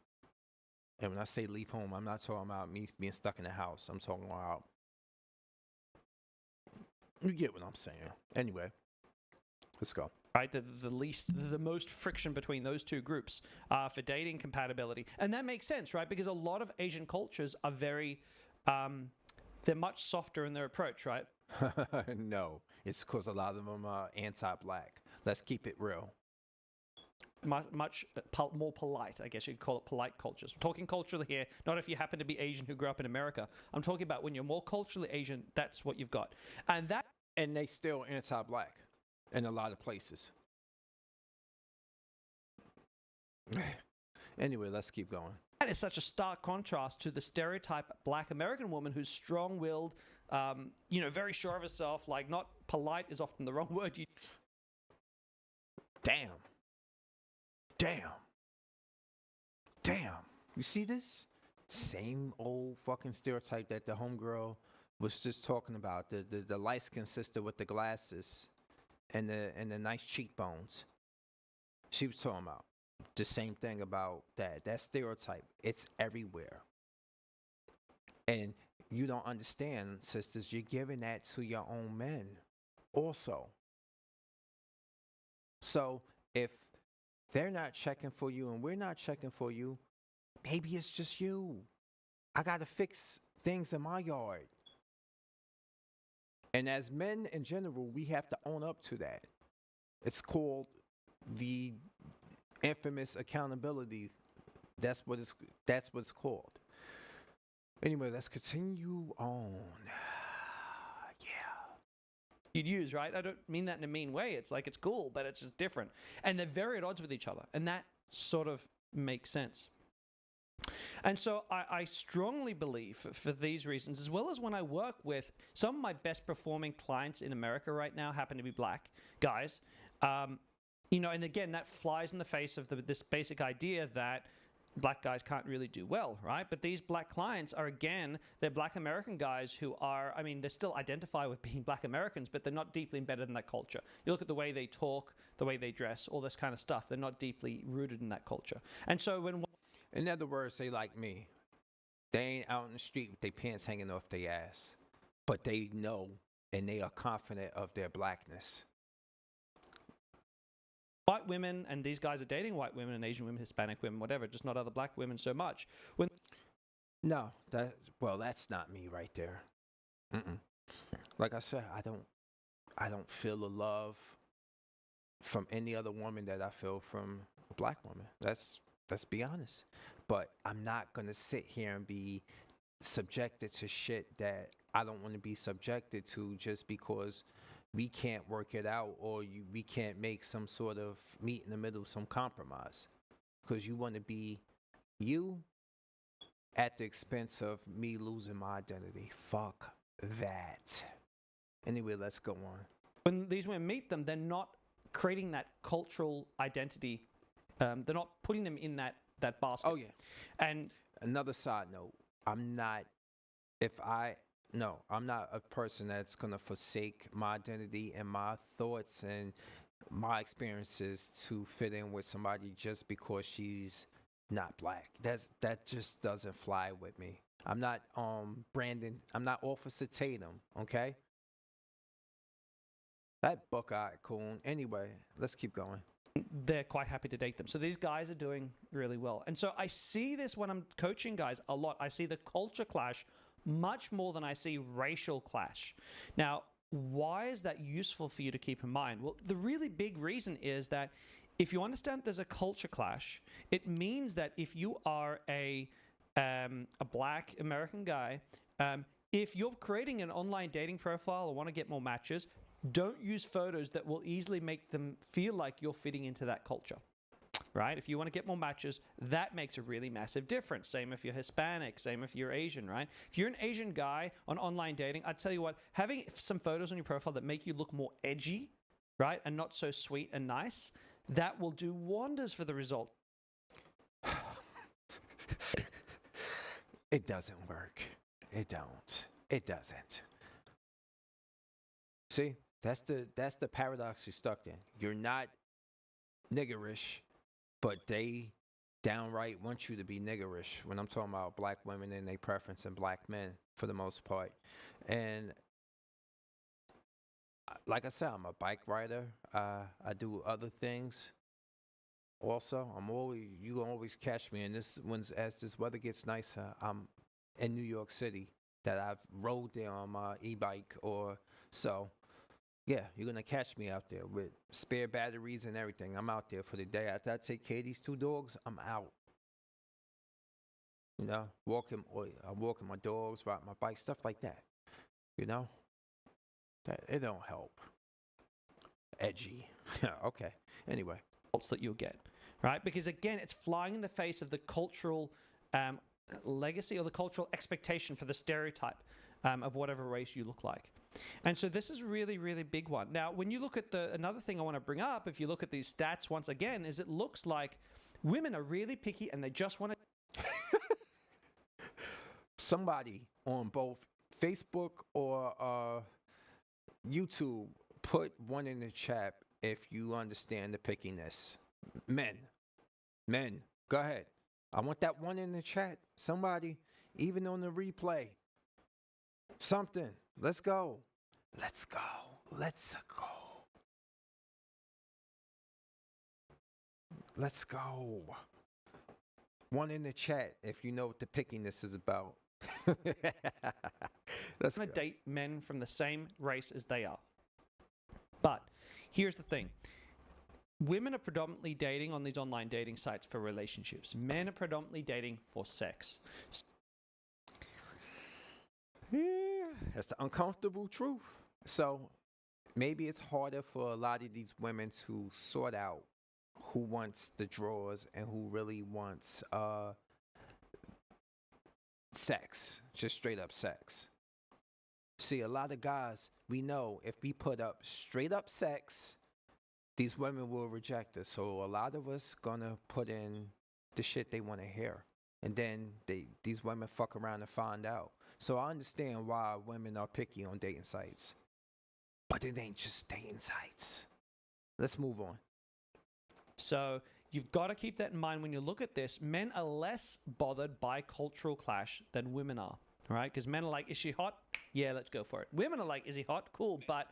And when I say leave home, I'm not talking about me being stuck in the house. I'm talking about, you get what I'm saying. Anyway, let's go. Right, the most friction between those two groups for dating compatibility, and that makes sense, right? Because a lot of Asian cultures are they're much softer in their approach, right? No, it's because a lot of them are anti-black. Let's keep it real. Much more polite, I guess you'd call it polite cultures. We're talking culturally here, not if you happen to be Asian who grew up in America. I'm talking about when you're more culturally Asian, that's what you've got, and they still anti-black. In a lot of places. Anyway, let's keep going. That is such a stark contrast to the stereotype black American woman who's strong-willed, very sure of herself, like not polite is often the wrong word. Damn. You see this? Same old fucking stereotype that the homegirl was just talking about. The light-skinned sister with the glasses. And the nice cheekbones. She was talking about the same thing about that stereotype. It's everywhere. And you don't understand, sisters, you're giving that to your own men also. So if they're not checking for you and we're not checking for you, maybe it's just you. I got to fix things in my yard. And as men in general, we have to own up to that. It's called the infamous accountability. That's what it's called. Anyway, let's continue on. Yeah. you'd use, right? I don't mean that in a mean way. It's like it's cool, but it's just different. And they're very at odds with each other. And that sort of makes sense. And so I strongly believe for these reasons, as well as when I work with some of my best performing clients in America right now happen to be black guys. And again, that flies in the face of this basic idea that black guys can't really do well, right? But these black clients are, again, they're black American guys who are, they still identify with being black Americans, but they're not deeply embedded in that culture. You look at the way they talk, the way they dress, all this kind of stuff. They're not deeply rooted in that culture. And so when... In other words, they like me. They ain't out in the street with their pants hanging off their ass. But they know and they are confident of their blackness. White women, and these guys are dating white women and Asian women, Hispanic women, whatever, just not other black women so much. No, that's not me right there. Like I said, I don't feel the love from any other woman that I feel from a black woman. Let's be honest. But I'm not gonna sit here and be subjected to shit that I don't want to be subjected to just because we can't work it out, or we can't make some sort of meet in the middle, some compromise. Because you want to be you at the expense of me losing my identity. Fuck that. Anyway, let's go on. When these women meet them, they're not creating that cultural identity. They're not putting them in that basket. Oh, yeah. And another side note, I'm not a person that's going to forsake my identity and my thoughts and my experiences to fit in with somebody just because she's not black. That just doesn't fly with me. I'm not Brandon. I'm not Officer Tatum, okay? That buck-eyed coon. Anyway, let's keep going. They're quite happy to date them. So these guys are doing really well. And so I see this when I'm coaching guys a lot. I see the culture clash much more than I see racial clash. Now, why is that useful for you to keep in mind? Well, the really big reason is that if you understand there's a culture clash, it means that if you are a black American guy, if you're creating an online dating profile or want to get more matches, don't use photos that will easily make them feel like you're fitting into that culture, right? If you want to get more matches, that makes a really massive difference. Same if you're Hispanic, same if you're Asian, right? If you're an Asian guy on online dating, I tell you what, having some photos on your profile that make you look more edgy, right, and not so sweet and nice, that will do wonders for the result. It doesn't work. It doesn't. See? That's the paradox you're stuck in. You're not niggerish, but they downright want you to be niggerish when I'm talking about black women and their preference in black men for the most part. And like I said, I'm a bike rider. I do other things. Also, you gonna always catch me. And as this weather gets nicer, I'm in New York City that I've rode there on my e-bike or so. Yeah, you're going to catch me out there with spare batteries and everything. I'm out there for the day. After I take care of these two dogs, I'm out. You know, I'm walking my dogs, riding my bike, stuff like that. You know, it don't help. Edgy. Okay. Anyway. That you'll get, right? Because again, it's flying in the face of the cultural legacy or the cultural expectation for the stereotype of whatever race you look like. And so this is really, really big one. Now, when you look at another thing I want to bring up, if you look at these stats once again, is it looks like women are really picky and they just want to... Somebody on both Facebook or YouTube put one in the chat if you understand the pickiness. Men, go ahead. I want that one in the chat. Somebody, even on the replay. Something. Let's go. One in the chat if you know what the pickiness is about. Let's go. Date men from the same race as they are. But here's the thing. Women are predominantly dating on these online dating sites for relationships. Men are predominantly dating for sex. Yeah, that's the uncomfortable truth. So maybe it's harder for a lot of these women to sort out who wants the drawers and who really wants sex, just straight up sex. See, a lot of guys, we know if we put up straight up sex, these women will reject us. So a lot of us gonna put in the shit they want to hear, and then these women fuck around and find out. So I understand why women are picky on dating sites, but it ain't just dating sites. Let's move on. So you've got to keep that in mind when you look at this. Men are less bothered by cultural clash than women are, right? Because men are like, is she hot? Yeah, let's go for it. Women are like, is he hot? Cool, but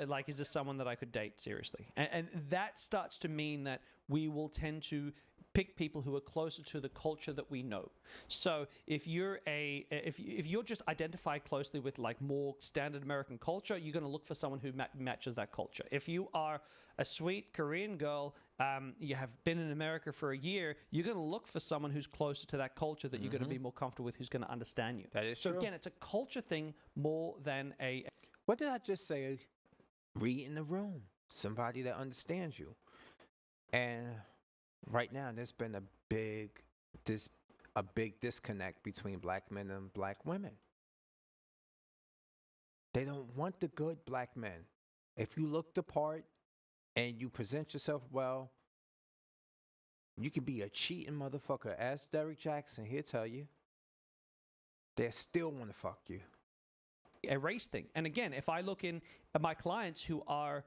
like, is this someone that I could date seriously? And that starts to mean that we will tend to pick people who are closer to the culture that we know. So if you're if you're just identified closely with like more standard American culture, you're going to look for someone who matches that culture. If you are a sweet Korean girl, you have been in America for a year, you're going to look for someone who's closer to that culture that you're going to be more comfortable with, who's going to understand you. That is so true. Again, it's a culture thing more than a. What did I just say? Read in the room. Somebody that understands you. And right now, there's been a big disconnect between black men and black women. They don't want the good black men. If you look the part and you present yourself well, you can be a cheating motherfucker. Ask Derek Jackson, he'll tell you. They still want to fuck you. A race thing. And again, if I look in at my clients who are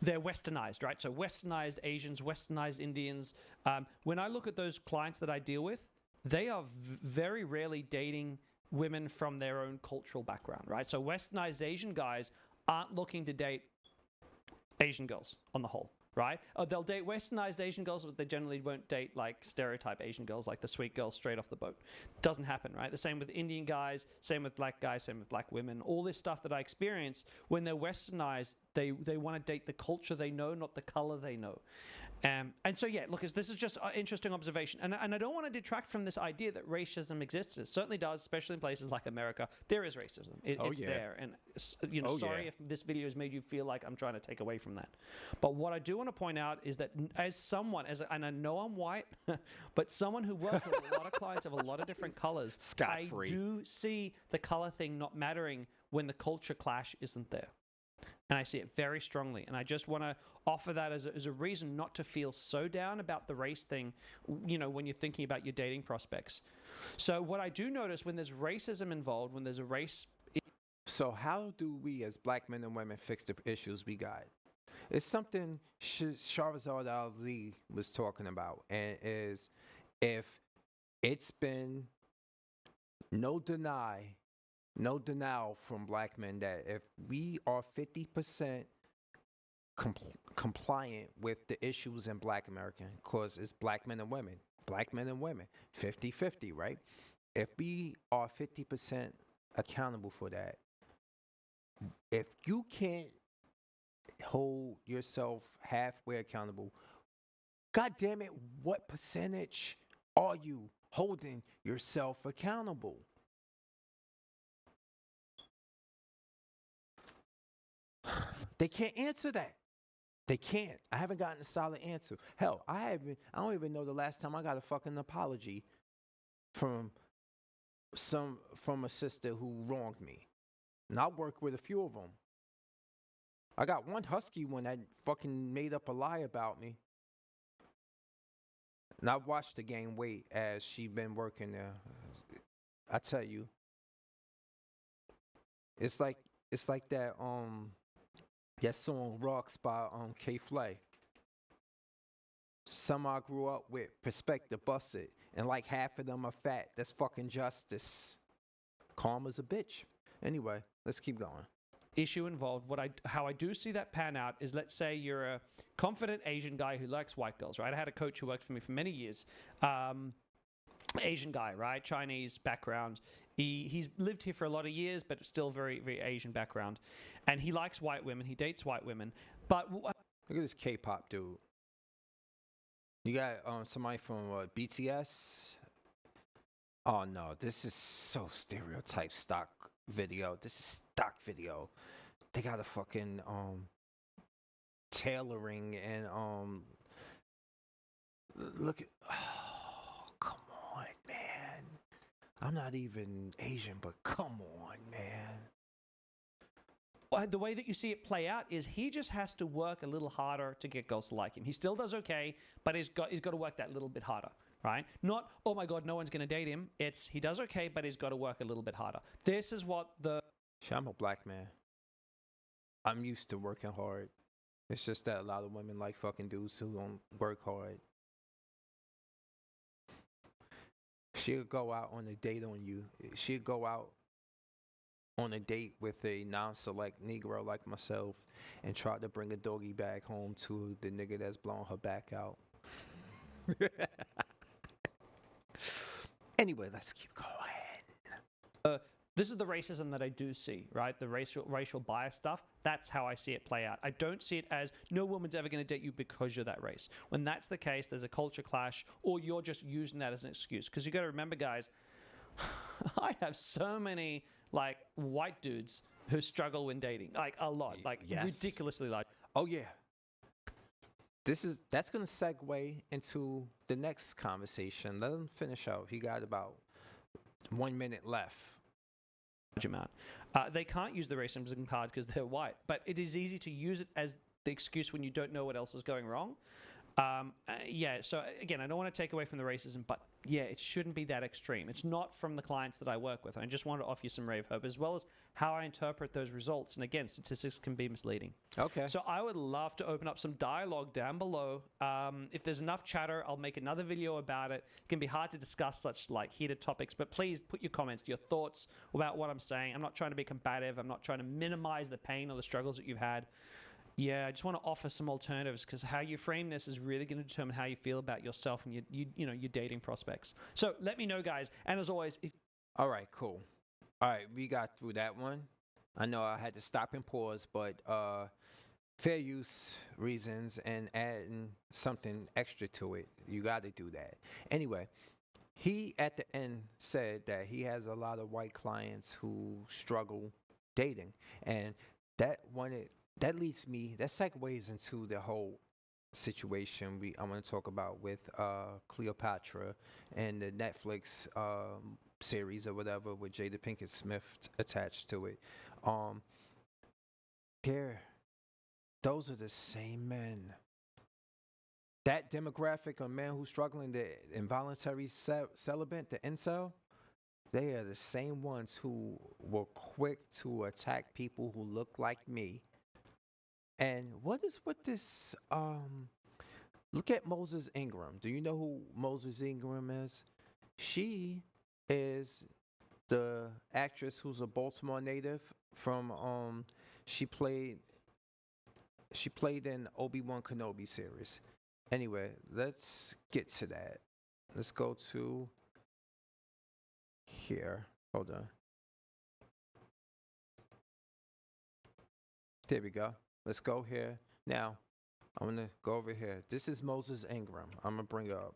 they're westernized, right? So westernized Asians, westernized Indians. When I look at those clients that I deal with, they are very rarely dating women from their own cultural background, right? So westernized Asian guys aren't looking to date Asian girls on the whole, right? They'll date westernized Asian girls, but they generally won't date like stereotype Asian girls, like the sweet girls straight off the boat. Doesn't happen, right? The same with Indian guys, same with black guys, same with black women. All this stuff that I experience, when they're westernized, they want to date the culture they know, not the color they know. And so, yeah, look, this is just an interesting observation. And I don't want to detract from this idea that racism exists. It certainly does, especially in places like America. There is racism. It's there. And, sorry if this video has made you feel like I'm trying to take away from that. But what I do want to point out is that as someone, and I know I'm white, but someone who works with a lot of clients of a lot of different colors, I do see the color thing not mattering when the culture clash isn't there. And I see it very strongly. And I just want to offer that as a reason not to feel so down about the race thing, when you're thinking about your dating prospects. So what I do notice when there's racism involved, when there's a race... So how do we as black men and women fix the issues we got? It's something Shahrazad Ali was talking about. And is if it's been no denial from black men that if we are 50% compliant with the issues in black American, because it's black men and women, 50-50, right? If we are 50% accountable for that, if you can't hold yourself halfway accountable, God damn it, what percentage are you holding yourself accountable? They can't answer that. They can't. I haven't gotten a solid answer. Hell, I don't even know the last time I got a fucking apology from a sister who wronged me. And I work with a few of them. I got one husky one that fucking made up a lie about me. And I watched the game wait as she been working there. I tell you, it's like that that song Rocks by K-Flay. Some I grew up with, perspective busted, and like half of them are fat. That's fucking justice. Karma's a bitch. Anyway, let's keep going. Issue involved. How I do see that pan out is, let's say you're a confident Asian guy who likes white girls, right? I had a coach who worked for me for many years. Asian guy, right? Chinese background. He's lived here for a lot of years, but still very, very Asian background. And he likes white women. He dates white women. But look at this K-pop dude. You got somebody from BTS. Oh no, this is so stereotype stock video. This is stock video. They got a fucking tailoring and look at, oh, come on, man. I'm not even Asian, but come on, man. Well, the way that you see it play out is he just has to work a little harder to get girls to like him. He still does okay, but he's got to work that little bit harder, right? Not, oh my God, no one's going to date him. It's he does okay, but he's got to work a little bit harder. This is what Shit, I'm a black man. I'm used to working hard. It's just that a lot of women like fucking dudes who don't work hard. She'll go out on a date on you. She'll go out on a date with a non-select Negro like myself and try to bring a doggy bag home to the nigga that's blowing her back out. Anyway, let's keep going. this is the racism that I do see, right? The racial bias stuff. That's how I see it play out. I don't see it as no woman's ever going to date you because you're that race. When that's the case, there's a culture clash, or you're just using that as an excuse. Because you got to remember, guys, I have so many like white dudes who struggle when dating, like a lot, like ridiculously large. Oh yeah. That's gonna segue into the next conversation. Let him finish out. He got about 1 minute left. Amount. They can't use the racism card because they're white, but it is easy to use it as the excuse when you don't know what else is going wrong. Yeah, so again, I don't want to take away from the racism, but yeah, it shouldn't be that extreme. It's not from the clients that I work with. I just want to offer you some rave hope, as well as how I interpret those results. And again, statistics can be misleading. Okay. So I would love to open up some dialogue down below. If there's enough chatter, I'll make another video about it. It can be hard to discuss such like heated topics, but please put your comments, your thoughts about what I'm saying. I'm not trying to be combative. I'm not trying to minimize the pain or the struggles that you've had. Yeah, I just want to offer some alternatives because how you frame this is really going to determine how you feel about yourself and your dating prospects. So let me know, guys. And as always, all right, cool. All right, we got through that one. I know I had to stop and pause, but fair use reasons and adding something extra to it, you got to do that. Anyway, he at the end said that he has a lot of white clients who struggle dating, and that segues into the whole situation I want to talk about with Cleopatra and the Netflix series or whatever with Jada Pinkett Smith attached to it. Those are the same men. That demographic of men who struggling the involuntary celibate, the incel, they are the same ones who were quick to attack people who look like me. And what is with this? Look at Moses Ingram. Do you know who Moses Ingram is? She is the actress who's a Baltimore native from she played in Obi-Wan Kenobi series. Anyway, let's get to that. Let's go to here. Hold on. There we go. Let's go here. Now, I'm going to go over here. This is Moses Ingram. I'm going to bring her up.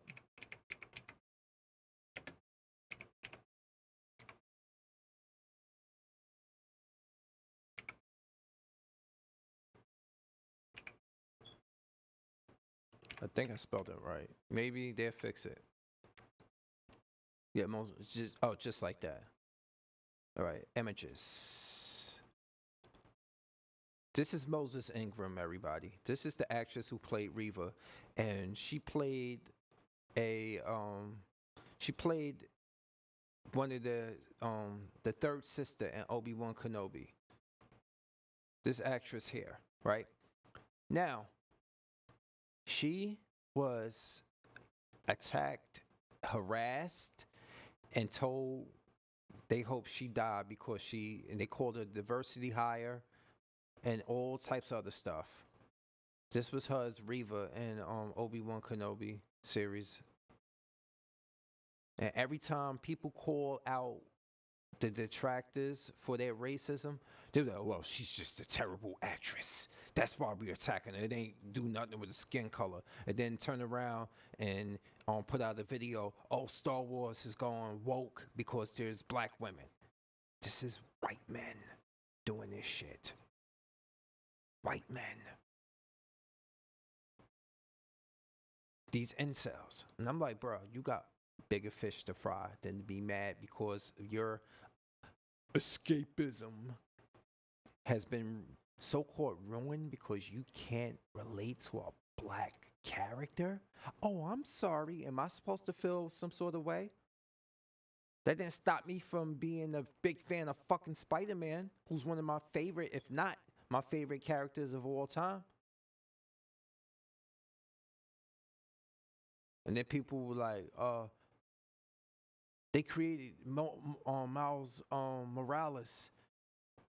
I think I spelled it right. Maybe they'll fix it. Yeah, just like that. All right, images. This is Moses Ingram, everybody. This is the actress who played Reva, and she played one of the third sister in Obi-Wan Kenobi. This actress here, right? Now, she was attacked, harassed, and told they hope she died because and they called her diversity hire and all types of other stuff. This was her as Reva in Obi-Wan Kenobi series. And every time people call out the detractors for their racism, they're like, well, she's just a terrible actress. That's why we're attacking her. It ain't do nothing with the skin color. And then turn around and put out a video, oh, Star Wars is going woke because there's black women. This is white men doing this shit. White men. These incels. And I'm like, bro, you got bigger fish to fry than to be mad because your escapism has been so-called ruined because you can't relate to a black character. Oh, I'm sorry. Am I supposed to feel some sort of way? That didn't stop me from being a big fan of fucking Spider-Man, who's one of my favorite, if not my favorite characters of all time. And then people were like, they created Miles Morales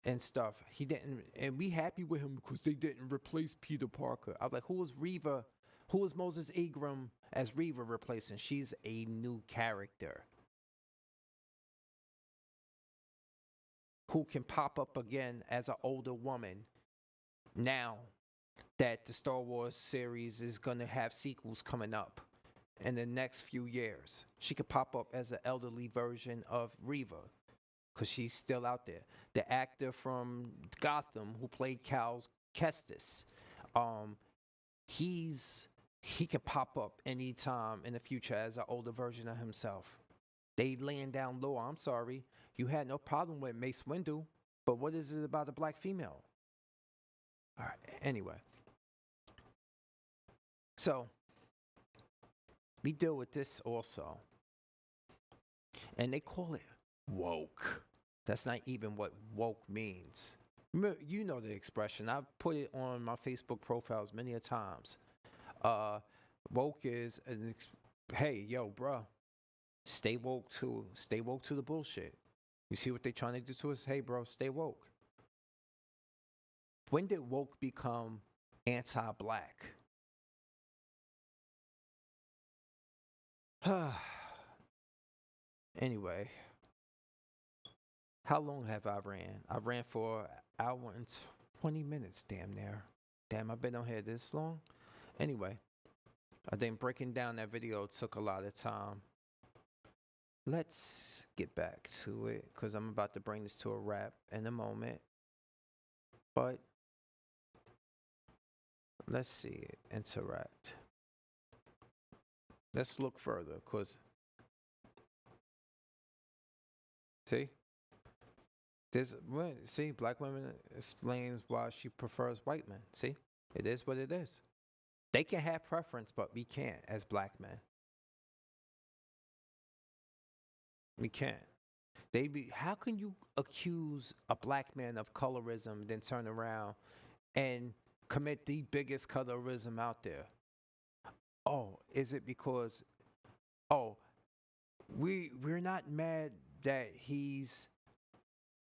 and stuff. He didn't, and we happy with him because they didn't replace Peter Parker. I was like, who was Reva? Who was Moses Ingram as Reva replacing? She's a new character who can pop up again as an older woman now that the Star Wars series is going to have sequels coming up in the next few years. She could pop up as an elderly version of Reva because she's still out there. The actor from Gotham who played Cal Kestis, he can pop up anytime in the future as an older version of himself. They laying down low. I'm sorry. You had no problem with Mace Windu, but what is it about a black female? All right, anyway. So, we deal with this also. And they call it woke. That's not even what woke means. You know the expression. I've put it on my Facebook profiles many a times. Woke is, hey, yo, bruh, stay woke to the bullshit. You see what they're trying to do to us? Hey, bro, stay woke. When did woke become anti-black? Anyway, how long have I ran? I ran for an hour and 20 minutes, damn near. Damn, I've been on here this long. Anyway, I think breaking down that video took a lot of time. Let's get back to it because I'm about to bring this to a wrap in a moment. But let's see it interact. Let's look further because see, black women explains why she prefers white men. See, it is what it is. They can have preference, but we can't as black men. We can't. How can you accuse a black man of colorism, then turn around and commit the biggest colorism out there? Oh, is it because? Oh, we're not mad that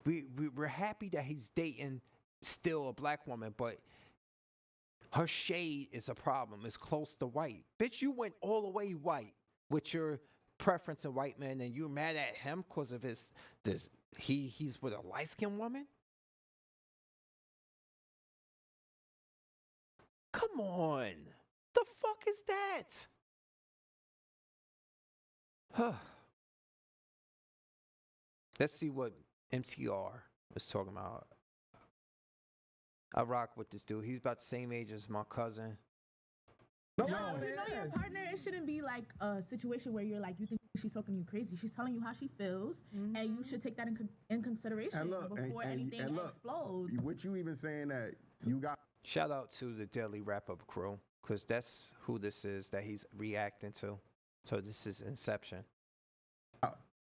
we're happy that he's dating still a black woman, but her shade is a problem. It's close to white. Bitch, you went all the way white with your preference of white men, and you're mad at him because of he's with a light-skinned woman? Come on. The fuck is that? Let's see what MTR is talking about. I rock with this dude. He's about the same age as my cousin. No, you know your partner, it shouldn't be like a situation where you're like, you think she's talking you crazy. She's telling you how she feels, and you should take that in consideration before anything explodes. What you even saying that you got? Shout out to the Daily Wrap-Up crew, because that's who this is that he's reacting to. So this is Inception.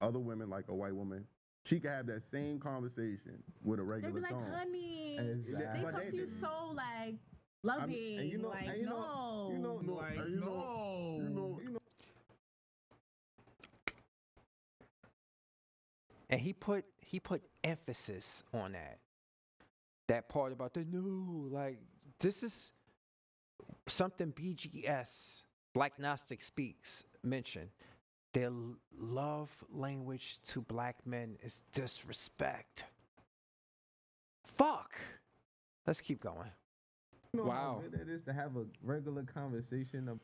Other women, like a white woman, she could have that same conversation with a regular tone. They be like, honey, exactly. They talk to you so like loving, And he put emphasis on that part about the no, like this is something BGS, Black Gnostic Speaks, mentioned. Their love language to black men is disrespect. Fuck. Let's keep going. Wow. How good it is to have a regular conversation.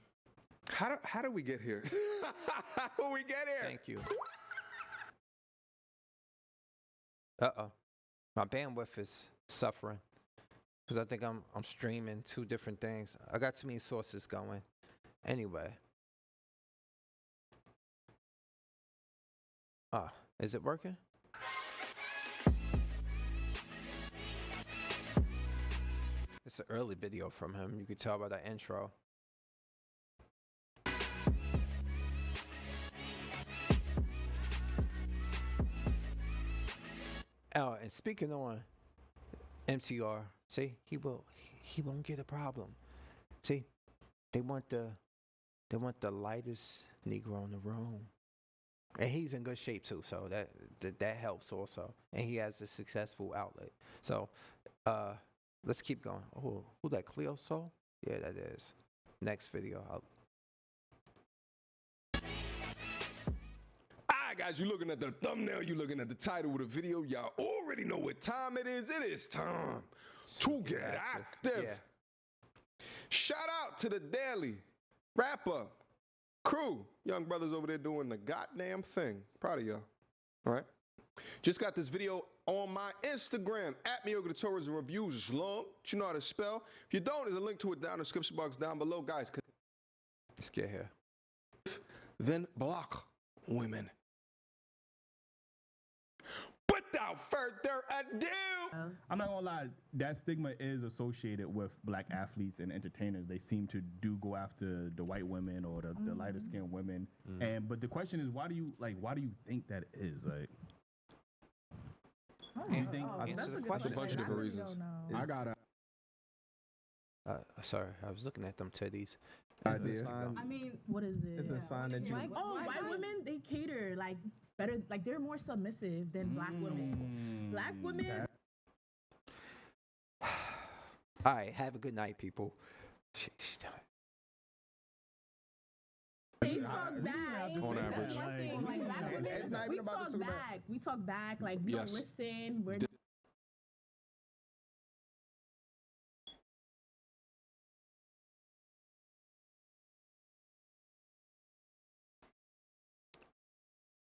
How do we get here? How do we get here? Thank you. Uh-oh. My bandwidth is suffering because I think I'm streaming two different things. I got too many sources going. Anyway. Is it working? It's an early video from him. You could tell by the intro. Oh, and speaking on MTR, see, he won't get a problem. See, they want the lightest Negro in the room. And he's in good shape too, so that helps also. And he has a successful outlet. So let's keep going. Oh, who that, Cleo Soul? Yeah, that is. Next video. Alright, guys, you're looking at the thumbnail, you're looking at the title of the video. Y'all already know what time it is. It is time to get active. Yeah. Shout out to the Daily Wrap Up crew. Young brothers over there doing the goddamn thing. Proud of y'all. All right. Just got this video on my Instagram at Miyoga Tourism Reviews. It's long. But you know how to spell. If you don't, there's a link to it down in the description box down below. Guys, Let's get here. then black women. Without further ado, I'm not gonna lie, that stigma is associated with black athletes and entertainers. They seem to go after the white women or the lighter skinned women. But the question is, why do you think that is? Like, You think? Answer the It's question. a bunch of different reasons. I got a Sorry, I was looking at them titties. idea. I mean, what is it? It's a sign that you. White women, they cater like better, like they're more submissive than black women. Black women, All right, have a good night, people. they talk back. On average. Like black women, It's not even we about talk the back. We talk back. Like we don't Yes. listen. We're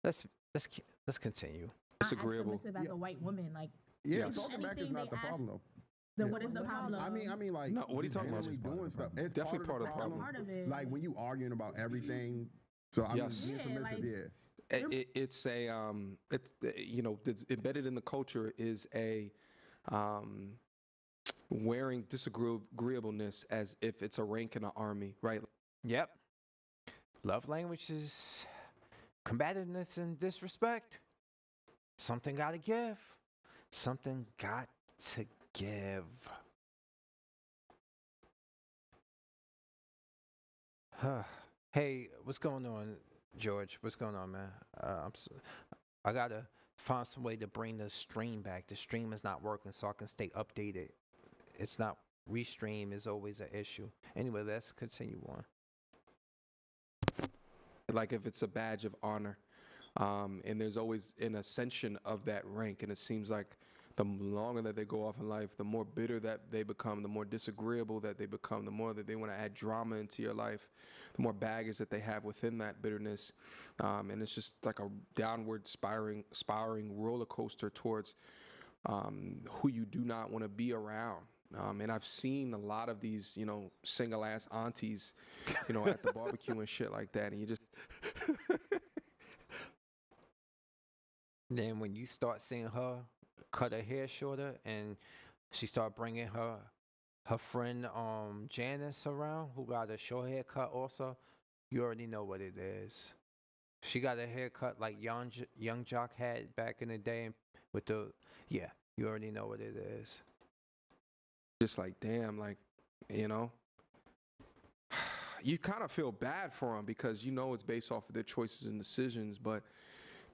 Let's continue. not as Disagreeable. submissive as a white woman. Like Yeah, Yes. talking back is Anything not the they problem ask- though. what is the problem? I mean, like, No, what are you talking about? generally doing stuff. It's Definitely part of the problem. part of it. Like when you arguing about everything. So I Yes. mean, being Yeah, submissive, like- It's you know, it's embedded in the culture is a wearing disagreeableness as if it's a rank in the army, right? Yep. Love language is combativeness and disrespect. Something gotta give. Something got to give. Hey, what's going on, George? What's going on, man? I gotta find some way to bring the stream back. The stream is not working, so I can stay updated. It's not restream is always an issue. Anyway, let's continue on. Like if it's a badge of honor, and there's always an ascension of that rank, and it seems like the longer that they go off in life, the more bitter that they become, the more disagreeable that they become, the more that they want to add drama into your life, the more baggage that they have within that bitterness, and it's just like a downward spiraling roller coaster towards who you do not want to be around. And I've seen a lot of these, you know, single ass aunties, you know, at the barbecue and shit like that, and you just Then when you start seeing her cut her hair shorter and she start bringing her friend Janice around who got a short haircut also, you already know what it is. She got a haircut like young Jock had back in the day with the you already know what it is. just like, damn, like, you know, you kind of feel bad for them because you know it's based off of their choices and decisions. But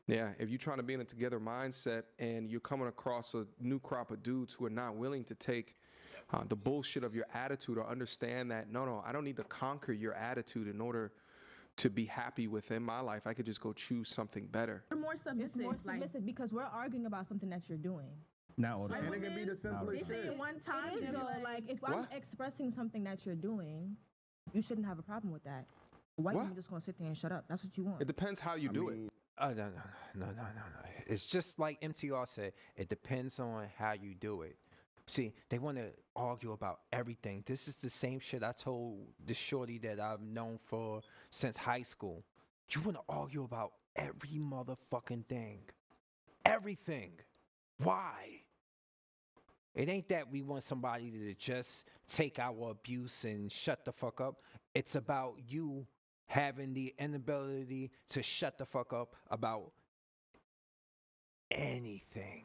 yeah, if you're trying to be in a together mindset and you're coming across a new crop of dudes who are not willing to take the bullshit of your attitude or understand that, no, I don't need to conquer your attitude in order to be happy within my life. I could just go choose something better. We're more submissive. It's more like, submissive because we're arguing about something that you're doing. Not all the Like, time. And it can be the They simplest say shit. it one time. It is they'll be though. Like if I'm What? expressing something that you're doing, you shouldn't have a problem with that. A white What? woman just gonna sit there and shut up. That's what you want. It depends how you do it. no, no, no, no, no, no. It's just like MTR said. It depends on how you do it. See, they want to argue about everything. This is the same shit I told the shorty that I've known for since high school. You want to argue about every motherfucking thing. Everything. Why? It ain't that we want somebody to just take our abuse and shut the fuck up. It's about you having the inability to shut the fuck up about anything.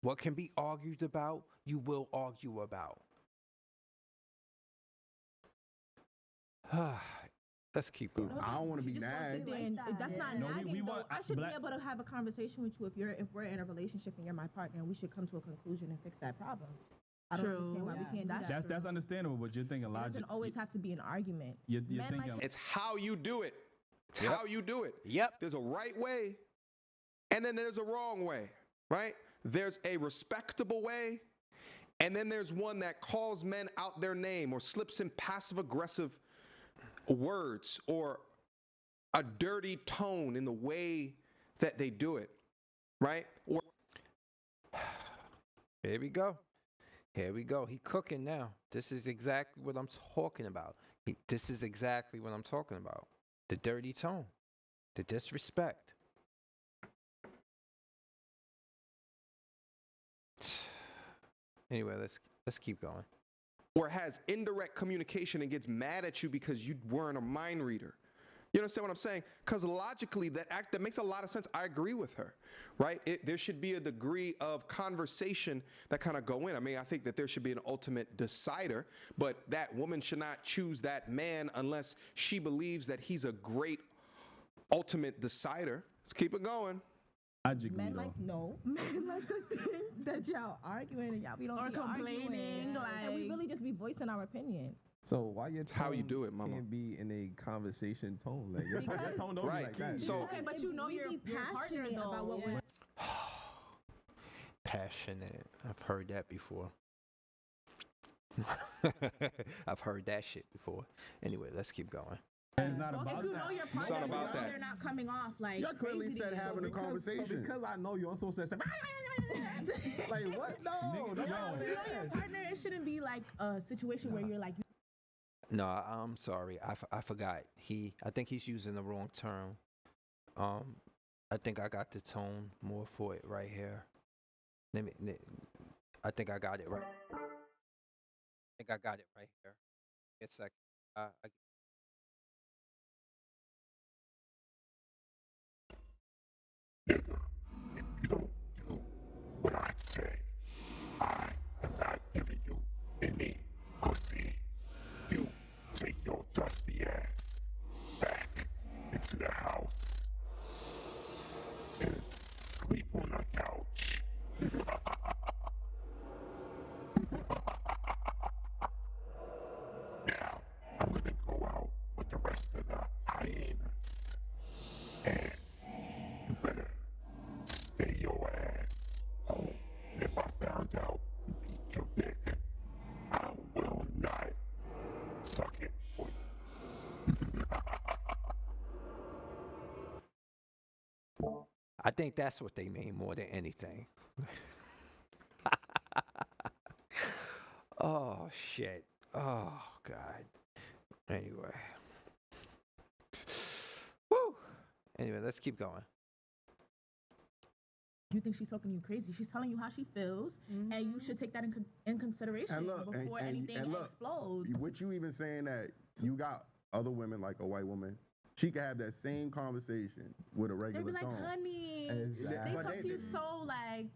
What can be argued about, you will argue about. Let's keep going. I don't want to be She just wants nagged. to then, that's not No, we nagging though. want- I should black- be able to have a conversation with you if we're in a relationship and you're my partner and we should come to a conclusion and fix that problem. I don't True. understand why we can't do that. That's understandable, but you're thinking It logic. doesn't always have to be an argument. You're Men thinking. like to- It's how you do it. It's Yep. how you do it. Yep. There's a right way, and then there's a wrong way, right? There's a respectable way, and then there's one that calls men out their name or slips in passive-aggressive words or a dirty tone in the way that they do it, right? Or Here we go. Here we go. He cooking now. This is exactly what I'm talking about. This is exactly what I'm talking about. The dirty tone. The disrespect. Anyway, let's keep going. or has indirect communication and gets mad at you because you weren't a mind reader. You understand what I'm saying? Because logically, that makes a lot of sense. I agree with her, right? There should be a degree of conversation that kind of go in. I mean, I think that there should be an ultimate decider, but that woman should not choose that man unless she believes that he's a great ultimate decider. Let's keep it going. Logically, Men though. like men like to think that y'all arguing and y'all we don't Or be arguing. complaining, and we like- really just be voicing our opinion. So why your It's how you tone do it, mama. can't be in a conversation tone? Like your Because- tone don't be Right. like that. So- Okay, but you know we your be partner passionate though. about what we're Passionate. I've heard that before. I've heard that shit before. Anyway, let's keep going. It's not If about you that. know your It's partner, not about you know that. they're not coming off like Y'all clearly crazy said to you. having a conversation. So because I know you, I'm supposed to say, like what? No, Nigga, that's no. not what You it know your is. partner, it shouldn't be like a situation where you're like, No, I'm sorry. I forgot. I think he's using the wrong term. I think I got the tone more for it right here. I think I got it right. I think I got it right here. Give me a second. What I say, I am not giving you any pussy. You take your dusty ass back into the house and sleep on the couch. Now, I'm gonna go out with the rest of the hyenas. And you better stay your ass home. If I found out you beat your dick, I will not suck it for you. I think that's what they mean more than anything. Oh shit. Oh god. Anyway. Woo. Anyway, let's keep going. you think she's talking you crazy. She's telling you how she feels, and you should take that in consideration And look, before anything and look, explodes. What you even saying that you got other women like a white woman, she can have that same conversation with a They regular be like, tone. honey, Exactly. they But talk they- to you so like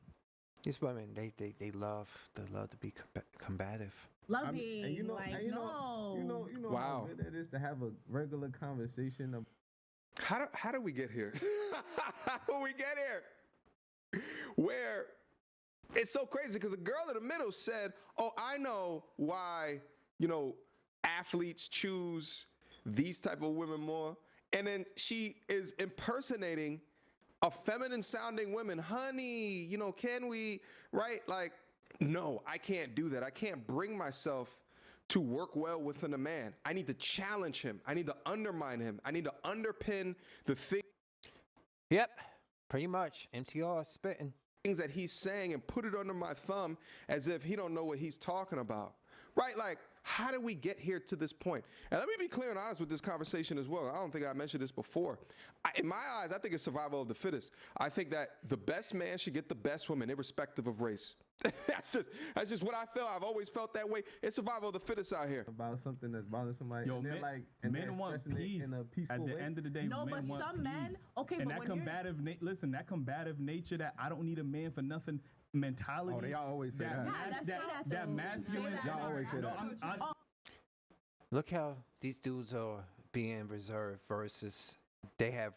These women, they love to be combative. loving, And you know, like and you no. know, you know Wow. how good it is to have a regular conversation of How do we get here? How do we get here? Where it's so crazy because a girl in the middle said, "Oh, I know why, athletes choose these type of women more." And then she is impersonating a feminine sounding woman. Honey, can we, right? Like, no, I can't do that. I can't bring myself to work well within a man. I need to challenge him. I need to undermine him. I need to underpin the Yep, pretty much. MTR spitting. things that he's saying and put it under my thumb as if he don't know what he's talking about. Right? Like, how did we get here to this point? And let me be clear and honest with this conversation as well. I don't think I mentioned this before. In my eyes, I think it's survival of the fittest. I think that the best man should get the best woman, irrespective of race. that's just what I feel. I've always felt that way. It's survival of the fittest out here. About something that's bothering somebody. Yo, and they're men, like, and they're men want expressing peace. it in a peaceful At the way. end of the day, No, men but want some peace. men, okay, and but that when you're- combative, listen, that combative nature that I don't need a man for nothing mentality. Oh, they always say that. Yeah, let's say that, that though. masculine. Say that. Y'all always say No, that. Look how these dudes are being reserved versus they're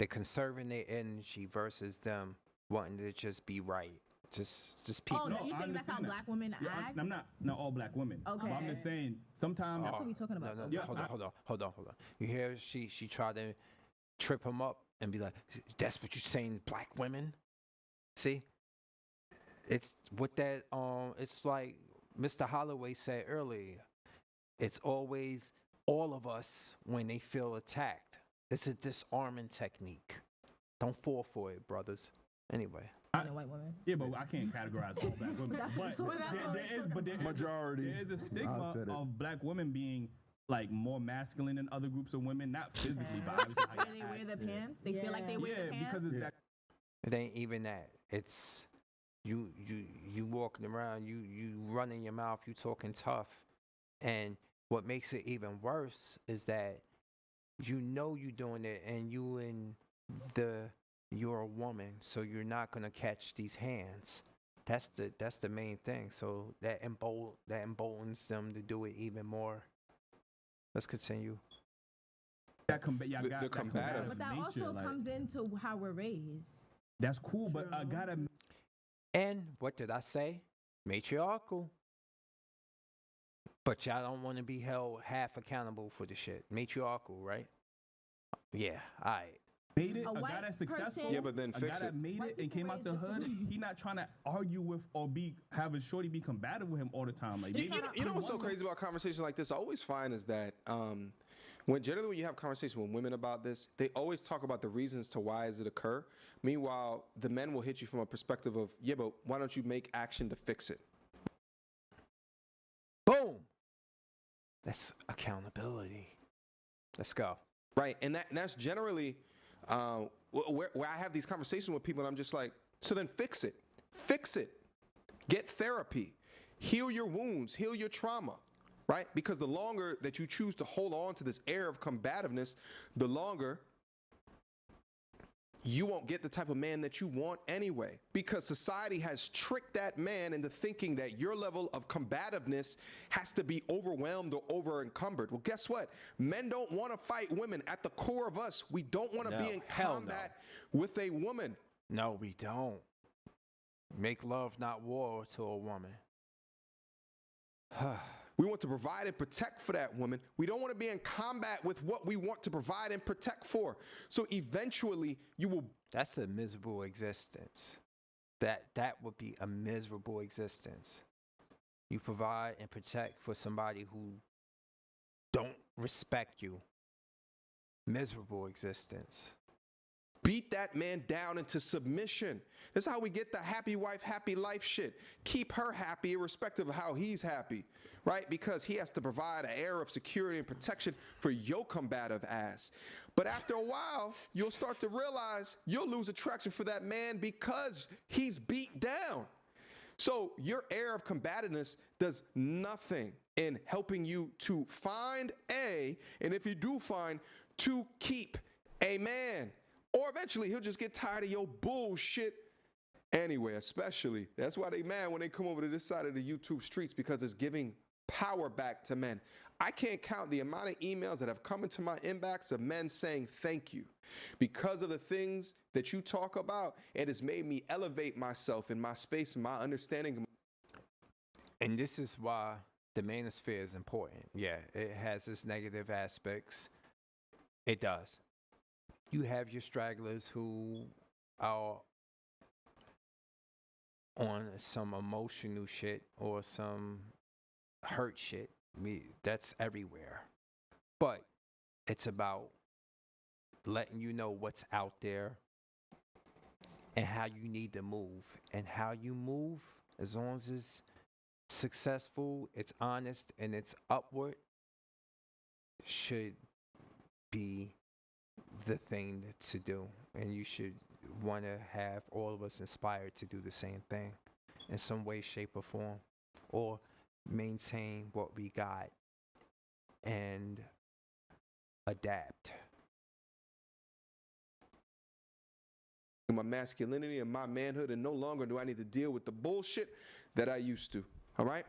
conserving their energy versus them wanting to just be right. Just people. Oh, No, no, you I saying that's how understand that. black women Yeah, act? I'm not all black women. Okay. But I'm just saying sometimes. That's what we talking about. No, Yeah, hold on. You hear she tried to trip him up and be like, "That's what you saying, black women." See, it's with that. It's like Mr. Holloway said earlier. It's always all of us when they feel attacked. It's a disarming technique. Don't fall for it, brothers. Anyway. And a white woman. Yeah, but I can't categorize all black women. That's what we're talking about. there is Majority. There is a I stigma said it. of black women being like more masculine than other groups of women, not physically, but obviously how Where you they wear act. the pants? They feel like they wear the Yeah, pants? because it's Yeah. that. It ain't even that. It's you walking around, you running your mouth, you talking tough. And what makes it even worse is that you know you doing it and you're a woman, so you're not gonna catch these hands. That's the main thing. So that emboldens them to do it even more. Let's continue. That The combative. But that nature, also like, comes into how we're raised. that's cool, but I gotta. And what did I say? Matriarchal. But y'all don't want to be held half accountable for the shit. Matriarchal, right? Yeah, all right. Made it, A a guy white that's successful. person- Yeah, but then a fix guy it. that made White it and people came out the raised hood, he not trying to argue with or have a shorty be combative with him all the time. Like, You know what's so crazy about conversations like this? I always find is that when you have conversations with women about this, they always talk about the reasons to why does it occur. Meanwhile, the men will hit you from a perspective of, yeah, but why don't you make action to fix it? Boom. That's accountability. Let's go. Right, and that's generally where I have these conversations with people, and I'm just like, so then fix it, get therapy, heal your wounds, heal your trauma, right? Because the longer that you choose to hold on to this air of combativeness, the longer you won't get the type of man that you want anyway, because society has tricked that man into thinking that your level of combativeness has to be overwhelmed or over encumbered. Well, guess what? Men don't want to fight women. At the core of us, we don't want to No, be in hell combat with a woman. No, we don't. Make love, not war, to a woman. We want to provide and protect for that woman. We don't want to be in combat with what we want to provide and protect for. So eventually you will. That's a miserable existence. That would be a miserable existence. You provide and protect for somebody who don't respect you. Miserable existence. Beat that man down into submission. That's how we get the happy wife, happy life shit. Keep her happy irrespective of how he's happy, right? Because he has to provide an air of security and protection for your combative ass. But after a while, you'll start to realize you'll lose attraction for that man because he's beat down. So your air of combativeness does nothing in helping you to find and if you do find, to keep a man. Or eventually he'll just get tired of your bullshit anyway, especially. That's why they mad when they come over to this side of the YouTube streets, because it's giving power back to men. I can't count the amount of emails that have come into my inbox of men saying thank you. Because of the things that you talk about, it has made me elevate myself in my space and my understanding. And this is why the manosphere is important. Yeah, it has its negative aspects. It does. You have your stragglers who are on some emotional shit or some hurt shit. That's everywhere. But it's about letting you know what's out there and how you need to move. And how you move, as long as it's successful, it's honest, and it's upward, should be the thing to do. And you should want to have all of us inspired to do the same thing in some way, shape, or form, or maintain what we got and adapt. My masculinity and my manhood, and no longer do I need to deal with the bullshit that I used to. All right?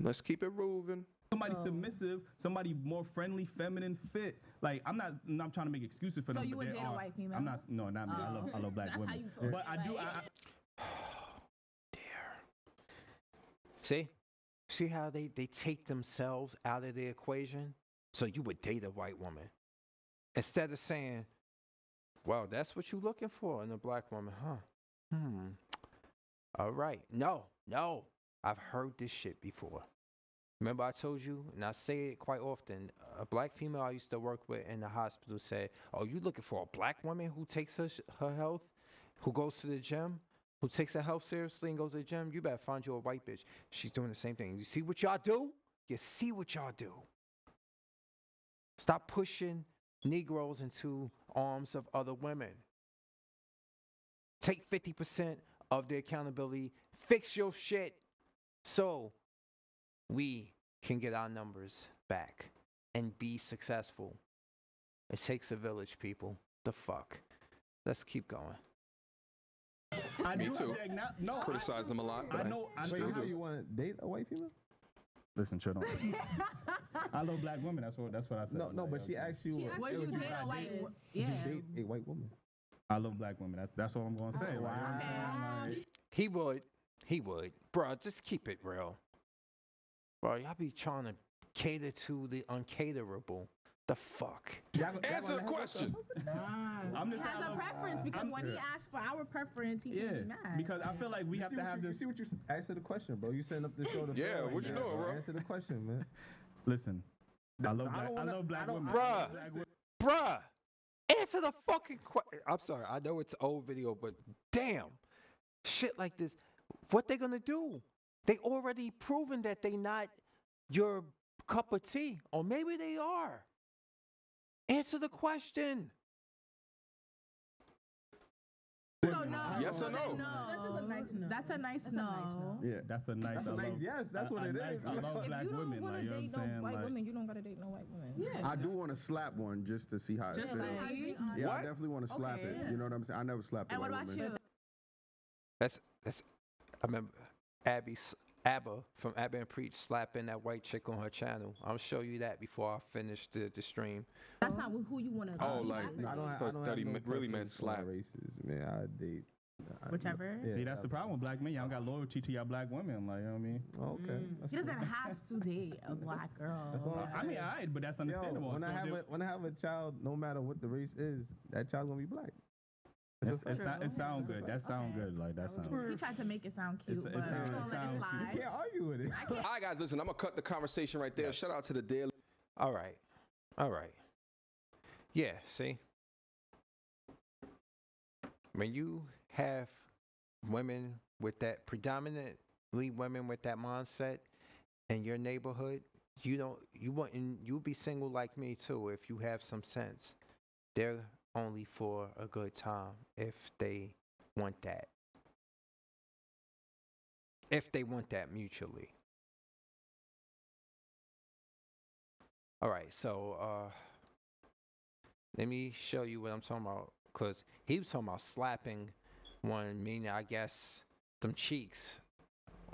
Let's keep it moving. Somebody submissive, somebody more friendly, feminine, fit. Like I'm not trying to make excuses for So them. you but would they date a are. white female? I'm not. No, not me. I love black That's women. how you talk. But I do. See how they take themselves out of the equation? So you would date a white woman. Instead of saying, well, that's what you're looking for in a black woman, huh? All right. No. I've heard this shit before. Remember I told you, and I say it quite often, a black female I used to work with in the hospital said, oh, you looking for a black woman who takes her health, who goes to the gym, who takes her health seriously and goes to the gym? You better find you a white bitch. She's doing the same thing. You see what y'all do? You see what y'all do. Stop pushing Negroes into arms of other women. Take 50% of the accountability. Fix your shit so we can get our numbers back and be successful. It takes a village, people. The fuck. Let's keep going. Me too. Criticize them a lot. I know. Wait, how you want to date a white female? Listen, chill. I love black women. That's what I said. No, but she asked you. Would you date a white woman? Would you date a white woman? I love black women. That's all I'm gonna say. Wow. He would. Bro, just keep it real. Bro, y'all be trying to cater to the uncaterable. The fuck? Answer the question. I'm just He has a preference because when he asks for our preference, he can be mad. Because I feel like we have to have this. See what you answer the question, bro. You setting up the show to Yeah, fail what you now, doing, bro? Answer the question, man. Listen, I love black women. Bruh, answer the fucking question. I'm sorry, I know it's old video, but damn, shit like this, what they gonna do? They already proven that they not your cup of tea, or maybe they are. Answer the question. So no. Yes or no? That's just a nice no. That's a nice no. Yeah, That's a nice. yes. That's what it is. I love If black you don't women. want Like, to you know date what I'm no saying? white Like, women, you don't gotta date no white women. Yeah. I do want to slap one just to see how it Just feels. like Yeah, What? I definitely want to slap Okay, it. yeah. You know what I'm saying? I never slapped a And white what about woman. you? That's I remember Abba from Abba and Preach slapping that white chick on her channel. I'll show you that before I finish the stream. That's not who you want to. Oh, like I don't thought have he no really meant preference for slap. races, man. I date. Whichever. Yeah, see, that's the problem with black men. Y'all got loyalty to y'all black women. Like, you know what I mean? Okay. that's He doesn't cool. have to date a black girl. That's all I mean, alright, but that's Yo, understandable. when So when I have a child, no matter what the race is, that child's gonna be black. it sounds good. That sounds good. Like that sounds. He tried to make it sound cute, It but sounds- I'm it gonna let sounds it You slide. can't argue with it. All right, guys, listen, I'm going to cut the conversation right there. Shout out to the Daily. All right. Yeah, see? When you have women with that, predominantly women with that mindset in your neighborhood, you'll be single like me too if you have some sense. They're only for a good time if they want that. If they want that mutually. All right, so let me show you what I'm talking about, because he was talking about slapping one, meaning I guess them cheeks,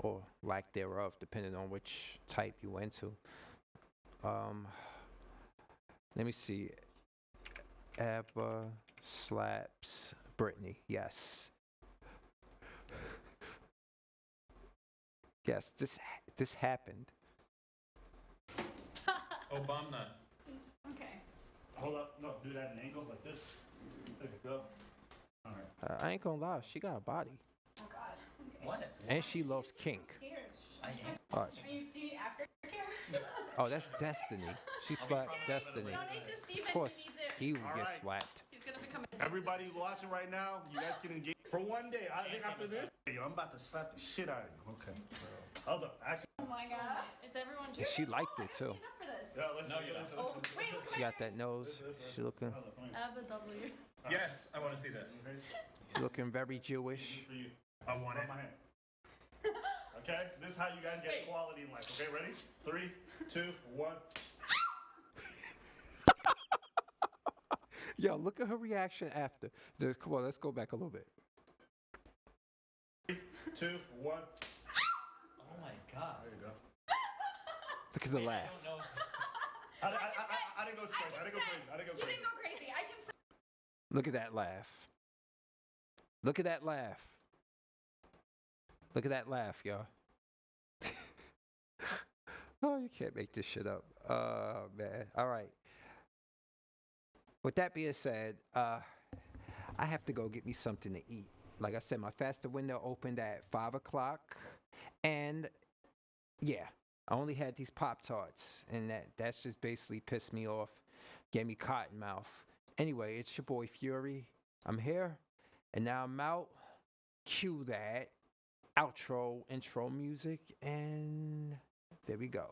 or lack thereof, depending on which type you into. Let me see. Abba slaps Brittany. Yes. Yes, this happened. Obama. Okay. Hold up. No, do that at an angle like this. There you go. All right. I ain't gonna lie, she got a body. Oh God. Okay. What? And she loves kink. Scared. Watch. Do you aftercare. Oh, that's Destiny. She slapped Destiny. Donate to Steven. Of course, He needs it. he would get Alright. slapped. He's gonna become a Everybody watching right now, you guys can engage for one day. I think after this, yo, I'm about to slap the shit out of you. Okay. Hold up. Actually, Oh my god. Is everyone And she liked it too. enough for this? yeah, listen. Oh, wait, She got that nose. She looking. Abba W. Yes, I want to see this. She looking very Jewish. For you. I want it. My hand. Okay, this is how you guys get equality in life. Okay, ready? 3, 2, 1. Yo, look at her reaction after. Come on, let's go back a little bit. 3, 2, 1. Oh my god. There you go. Look at the laugh. I don't know. I didn't go crazy. I didn't go crazy. I didn't go You crazy. didn't go crazy. I can say. Look at that laugh. Look at that laugh. Look at that laugh, y'all. Oh, you can't make this shit up. Oh, man. All right. With that being said, I have to go get me something to eat. Like I said, my faster window opened at 5 o'clock. And yeah, I only had these Pop-Tarts. And that's just basically pissed me off. Gave me cotton mouth. Anyway, it's your boy Fury. I'm here. And now I'm out. Cue that outro, intro music. And there we go.